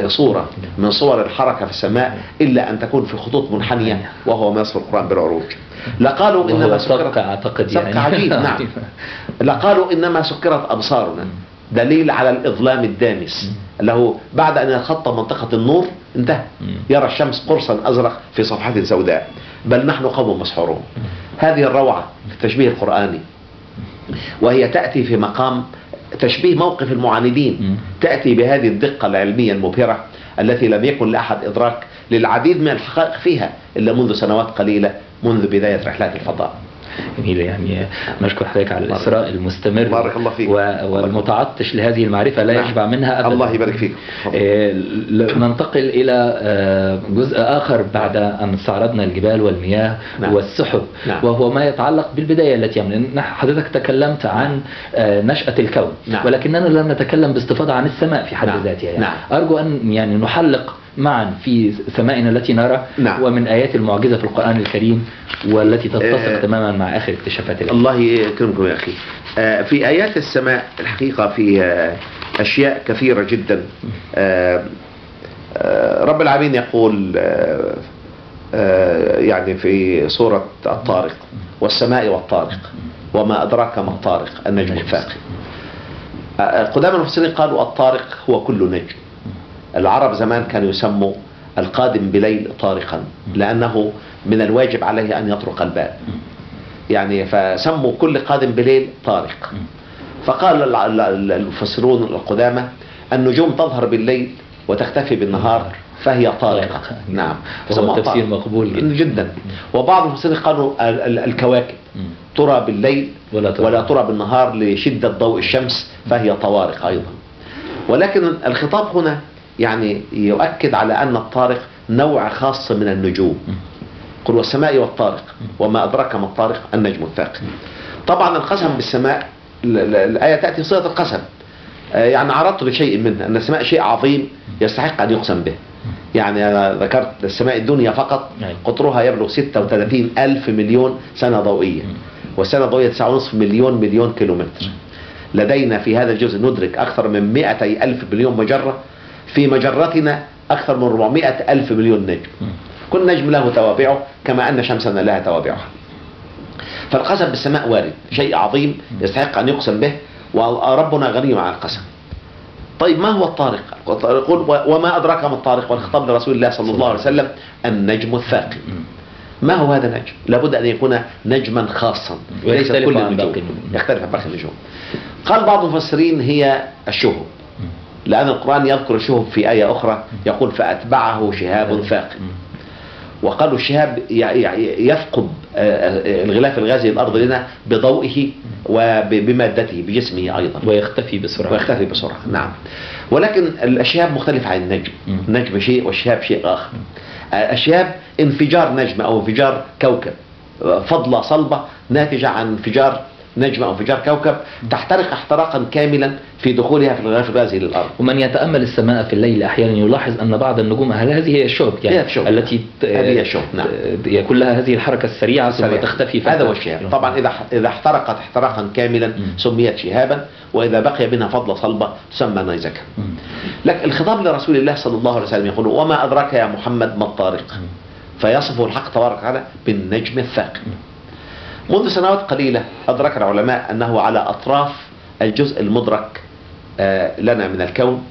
Speaker 1: صورة من صور الحركة في السماء إلا أن تكون في خطوط منحنية، وهو ما يصف القرآن بالعروج. لقالوا إنما سكرت
Speaker 2: أعتقد يعني
Speaker 1: عجيب. نعم. لقالوا إنما سكرت أبصارنا، دليل على الإظلام الدامس له بعد أن يتخطى منطقة النور انتهى، يرى الشمس قرصا أزرق في صفحة سوداء، بل نحن قوم مسحورون. هذه الروعة في التشبيه القرآني، وهي تأتي في مقام تشبيه موقف المعاندين، تأتي بهذه الدقة العلمية المبهرة التي لم يكن لأحد إدراك للعديد من الحقائق فيها إلا منذ سنوات قليلة، منذ بداية رحلات الفضاء.
Speaker 2: جميل. يعني نشكر حضرتك على الإسراء المستمر.
Speaker 1: بارك الله فيك.
Speaker 2: والمتعطش لهذه المعرفة لا يشبع منها أبدا.
Speaker 1: الله يبارك فيك.
Speaker 2: ننتقل إلى جزء آخر بعد أن استعرضنا الجبال والمياه والسحب، وهو ما يتعلق بالبداية التي يمكن. حضرتك تكلمت عن نشأة الكون، ولكننا لم نتكلم باستفاضة عن السماء في حد ذاتها يعني. أرجو أن يعني نحلق معا في سمائنا التي نرى ومن آيات المعجزة في القرآن الكريم والتي تتسق تماما مع آخر اكتشافات العلم.
Speaker 1: الله يكرمكم يا أخي. في آيات السماء الحقيقة في أشياء كثيرة جدا. رب العالمين يقول يعني في سورة الطارق: والسماء والطارق وما أدراك ما الطارق النجم الثاقب. قدام المفسرين قالوا الطارق هو كل نجم. العرب زمان كانوا يسموا القادم بليل طارقا لأنه من الواجب عليه أن يطرق الباب يعني، فسموا كل قادم بليل طارق. فقال المفسرون القدامى: النجوم تظهر بالليل وتختفي بالنهار فهي طارقة. نعم،
Speaker 2: وهو تفسير مقبول
Speaker 1: جدا. وبعض المفسرين قالوا الكواكب ترى بالليل ولا ترى بالنهار لشدة ضوء الشمس فهي طوارق أيضا. ولكن الخطاب هنا يعني يؤكد على أن الطارق نوع خاص من النجوم. قل والسماء والطارق وما أدراك ما الطارق النجم الثاقب. طبعا القسم بالسماء الآية تأتي صيغة القسم، يعني عرضت بشيء منها أن السماء شيء عظيم يستحق أن يقسم به. يعني أنا ذكرت السماء الدنيا فقط قطرها يبلغ 36 ألف مليون سنة ضوئية، والسنة الضوئية 9.5 مليون كيلومتر. لدينا في هذا الجزء ندرك أكثر من 200 ألف مليون مجرة. في مجرتنا أكثر من 400 ألف مليون نجم. كل نجم له توابعه كما أن شمسنا لها توابعها. فالقسم بالسماء وارد، شيء عظيم يستحق أن يقسم به، وربنا غني عن القسم. طيب ما هو الطارق؟ يقول وما أدراك ما الطارق، والخطاب لرسول الله صلى الله عليه وسلم النجم الثاقب. ما هو هذا النجم؟ لابد أن يكون نجما خاصا
Speaker 2: وليس كل النجوم،
Speaker 1: يختلف عن باقي النجوم. قال بعض المفسرين هي الشهب، لأن القرآن يذكر الشهب في آية أخرى يقول فأتبعه شهاب ثاقب. وقالوا الشهاب يثقب الغلاف الغازي الأرض لنا بضوئه وبمادته بجسمه أيضا،
Speaker 2: ويختفي
Speaker 1: بسرعة. نعم. ولكن الشهاب مختلف عن النجم. النجم شيء والشهاب شيء آخر. الشهاب انفجار نجم أو انفجار كوكب، فضلة صلبة ناتجة عن انفجار نجم أو انفجار كوكب تحترق احتراقا كاملا في دخولها في الغلاف الغازي للأرض.
Speaker 2: ومن يتأمل السماء في الليل أحيانا يلاحظ أن بعض النجوم هذه هي الشهب يعني التي
Speaker 1: هذه الشهب. نعم.
Speaker 2: يكون لها هذه الحركة السريعة ثم تختفي.
Speaker 1: هذا هو الشهاب. طبعا إذا احترقت احتراقا كاملا سميت شهابا، وإذا بقي منها فضلة صلبة تسمى نيزكا. لكن الخطاب لرسول الله صلى الله عليه وسلم يقول وما أدراك يا محمد ما الطارق، فيصفه الحق تبارك وتعالى بالنجم الثاقب. منذ سنوات قليلة أدرك العلماء أنه على أطراف الجزء المدرك لنا من الكون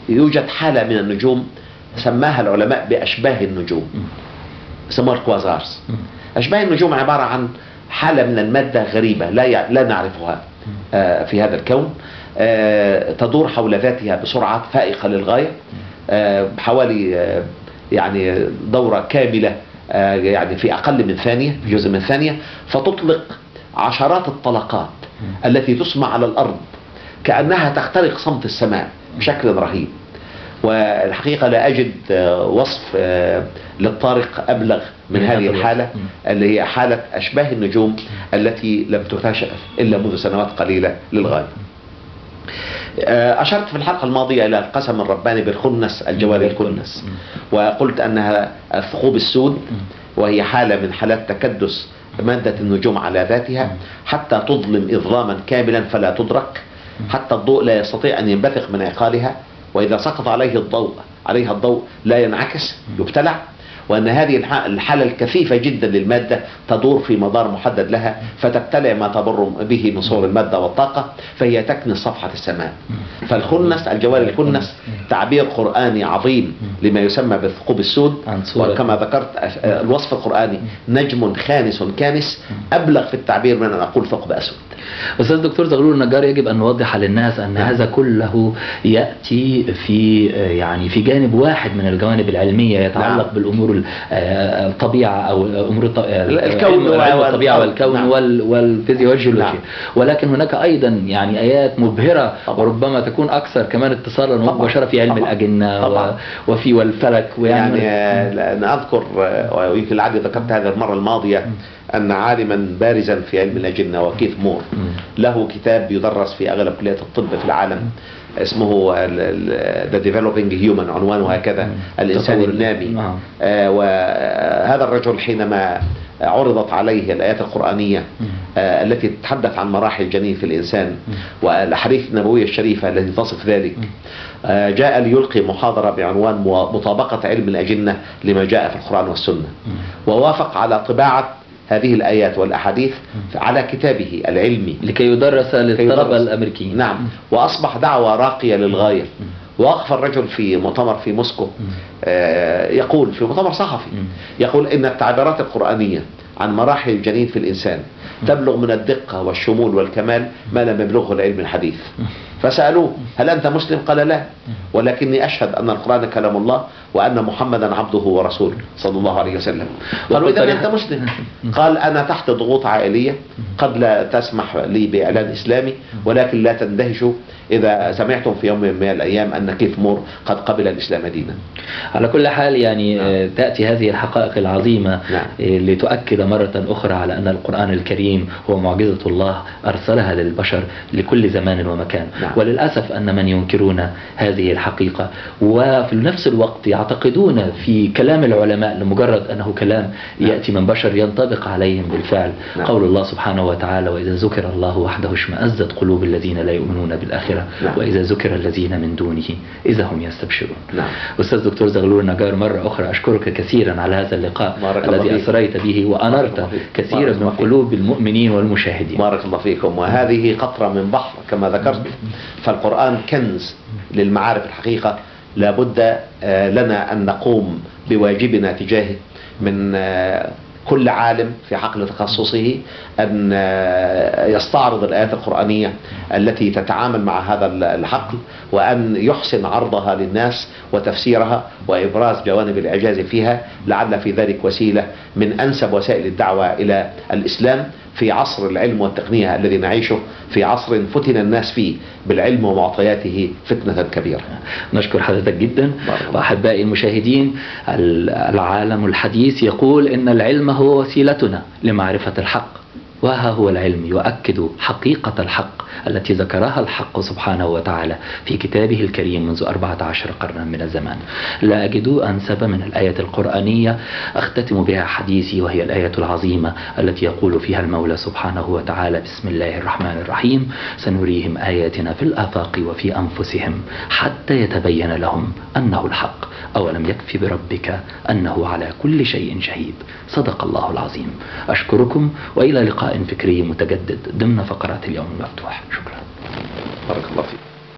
Speaker 1: يوجد حالة من النجوم سماها العلماء بأشباه النجوم، سموها الكوازارز. أشباه النجوم عبارة عن حالة من المادة غريبة لا نعرفها في هذا الكون، تدور حول ذاتها بسرعة فائقة للغاية، حوالي يعني دورة كاملة يعني في أقل من ثانية، في جزء من ثانية، فتطلق عشرات الطلقات التي تسمع على الأرض كأنها تخترق صمت السماء بشكل رهيب. والحقيقة لا أجد وصف للطارق أبلغ من هذه الحالة، اللي هي حالة أشباه النجوم التي لم تكتشف إلا منذ سنوات قليلة للغاية. أشرت في الحلقة الماضية إلى القسم الرباني بالخنس الجوار الكنس، وقلت أنها الثقوب السود، وهي حالة من حالات تكدس مادة النجوم على ذاتها حتى تظلم إظلاما كاملا فلا تدرك، حتى الضوء لا يستطيع أن ينبثق من عقالها، وإذا سقط عليها الضوء لا ينعكس، يبتلع. وأن هذه الحالة الكثيفة جدا للمادة تدور في مدار محدد لها، فتبتلع ما تمر به من صور المادة والطاقة، فهي تكنس صفحة السماء. فالخنس الجوار الكنس تعبير قرآني عظيم لما يسمى بالثقوب السود، وكما ذكرت الوصف القرآني نجم خانس كانس أبلغ في التعبير من أن أقول ثقب أسود.
Speaker 2: أستاذ دكتور زغلول النجار، يجب أن نوضح للناس أن هذا كله يأتي في جانب واحد من الجوانب العلمية يتعلق بالأمور الطبيعة أو أمور
Speaker 1: الكون
Speaker 2: والطبيعة والكون والفيزياء والجيولوجيا، ولكن هناك أيضا آيات مبهرة وربما تكون أكثر كمان اتصالا ومباشرة في علم الأجنة وفي والفلك.
Speaker 1: يعني أنا أذكر، ويمكن لعلي ذكرت هذا المرة الماضية، أن عالما بارزا في علم الأجنة وكيث مور له كتاب يدرس في أغلب كليات الطب في العالم اسمه The Developing Human، عنوانه هكذا، الإنسان النامي. وهذا الرجل حينما عرضت عليه الآيات القرآنية التي تتحدث عن مراحل الجنين في الإنسان والأحاديث النبوية الشريفة التي تصف ذلك، جاء ليلقي محاضرة بعنوان مطابقة علم الأجنة لما جاء في القرآن والسنة، ووافق على طباعة هذه الآيات والأحاديث على كتابه العلمي
Speaker 2: لكي يدرس للطلبة الأمريكيين.
Speaker 1: نعم، وأصبح دعوة راقية للغاية. ووقف الرجل في مؤتمر في موسكو يقول في مؤتمر صحفي، يقول إن التعبيرات القرآنية عن مراحل الجنين في الإنسان تبلغ من الدقة والشمول والكمال ما لم يبلغه العلم الحديث. فسألوه هل أنت مسلم؟ قال لا، ولكني أشهد أن القرآن كلام الله وأن محمدا عبده ورسوله صلى الله عليه وسلم. قالوا إذا أنت مسلم؟ قال أنا تحت ضغوط عائلية قد لا تسمح لي بإعلان إسلامي، ولكن لا تندهشوا إذا سمعتم في يوم من الأيام أن كيث مور قد قبل الإسلام دينا.
Speaker 2: على كل حال تأتي هذه الحقائق العظيمة لتؤكد مرة أخرى على أن القرآن الكريم هو معجزة الله أرسلها للبشر لكل زمان ومكان. وللأسف أن من ينكرون هذه الحقيقة وفي نفس الوقت يعتقدون في كلام العلماء لمجرد أنه كلام يأتي من بشر ينطبق عليهم بالفعل. قول الله سبحانه وتعالى: وإذا ذكر الله وحده اشمأزت قلوب الذين لا يؤمنون بالآخرة وإذا ذكر الذين من دونه إذا هم يستبشرون. أستاذ دكتور زغلول النجار، مرة أخرى أشكرك كثيرا على هذا اللقاء الذي أسريت به وأنرت كثيرا من قلوب المؤمنين والمشاهدين.
Speaker 1: بارك الله فيكم. وهذه قطرة من بحر كما ذكرت، فالقرآن كنز للمعارف الحقيقة، لابد لنا أن نقوم بواجبنا تجاهه، من كل عالم في حقل تخصصه أن يستعرض الآيات القرآنية التي تتعامل مع هذا الحقل، وأن يحسن عرضها للناس وتفسيرها وإبراز جوانب الإعجاز فيها، لعل في ذلك وسيلة من أنسب وسائل الدعوة إلى الإسلام في عصر العلم والتقنية الذي نعيشه، في عصر فتن الناس فيه بالعلم ومعطياته فتنة كبيرة.
Speaker 2: نشكر حضرتك جدا. وأحبائي المشاهدين، العالم الحديث يقول إن العلم هو وسيلتنا لمعرفة الحق، وها هو العلم يؤكد حقيقة الحق التي ذكرها الحق سبحانه وتعالى في كتابه الكريم منذ 14 قرنا من الزمان. لا أجد أنسب من الآية القرآنية أختتم بها حديثي، وهي الآية العظيمة التي يقول فيها المولى سبحانه وتعالى: بسم الله الرحمن الرحيم، سنريهم آياتنا في الآفاق وفي أنفسهم حتى يتبين لهم أنه الحق، أولم يكفي بربك أنه على كل شيء شهيد. صدق الله العظيم. أشكركم، وإلى لقاء فكري متجدد ضمن فقرات اليوم المفتوح. شكرا.
Speaker 1: بارك الله فيك.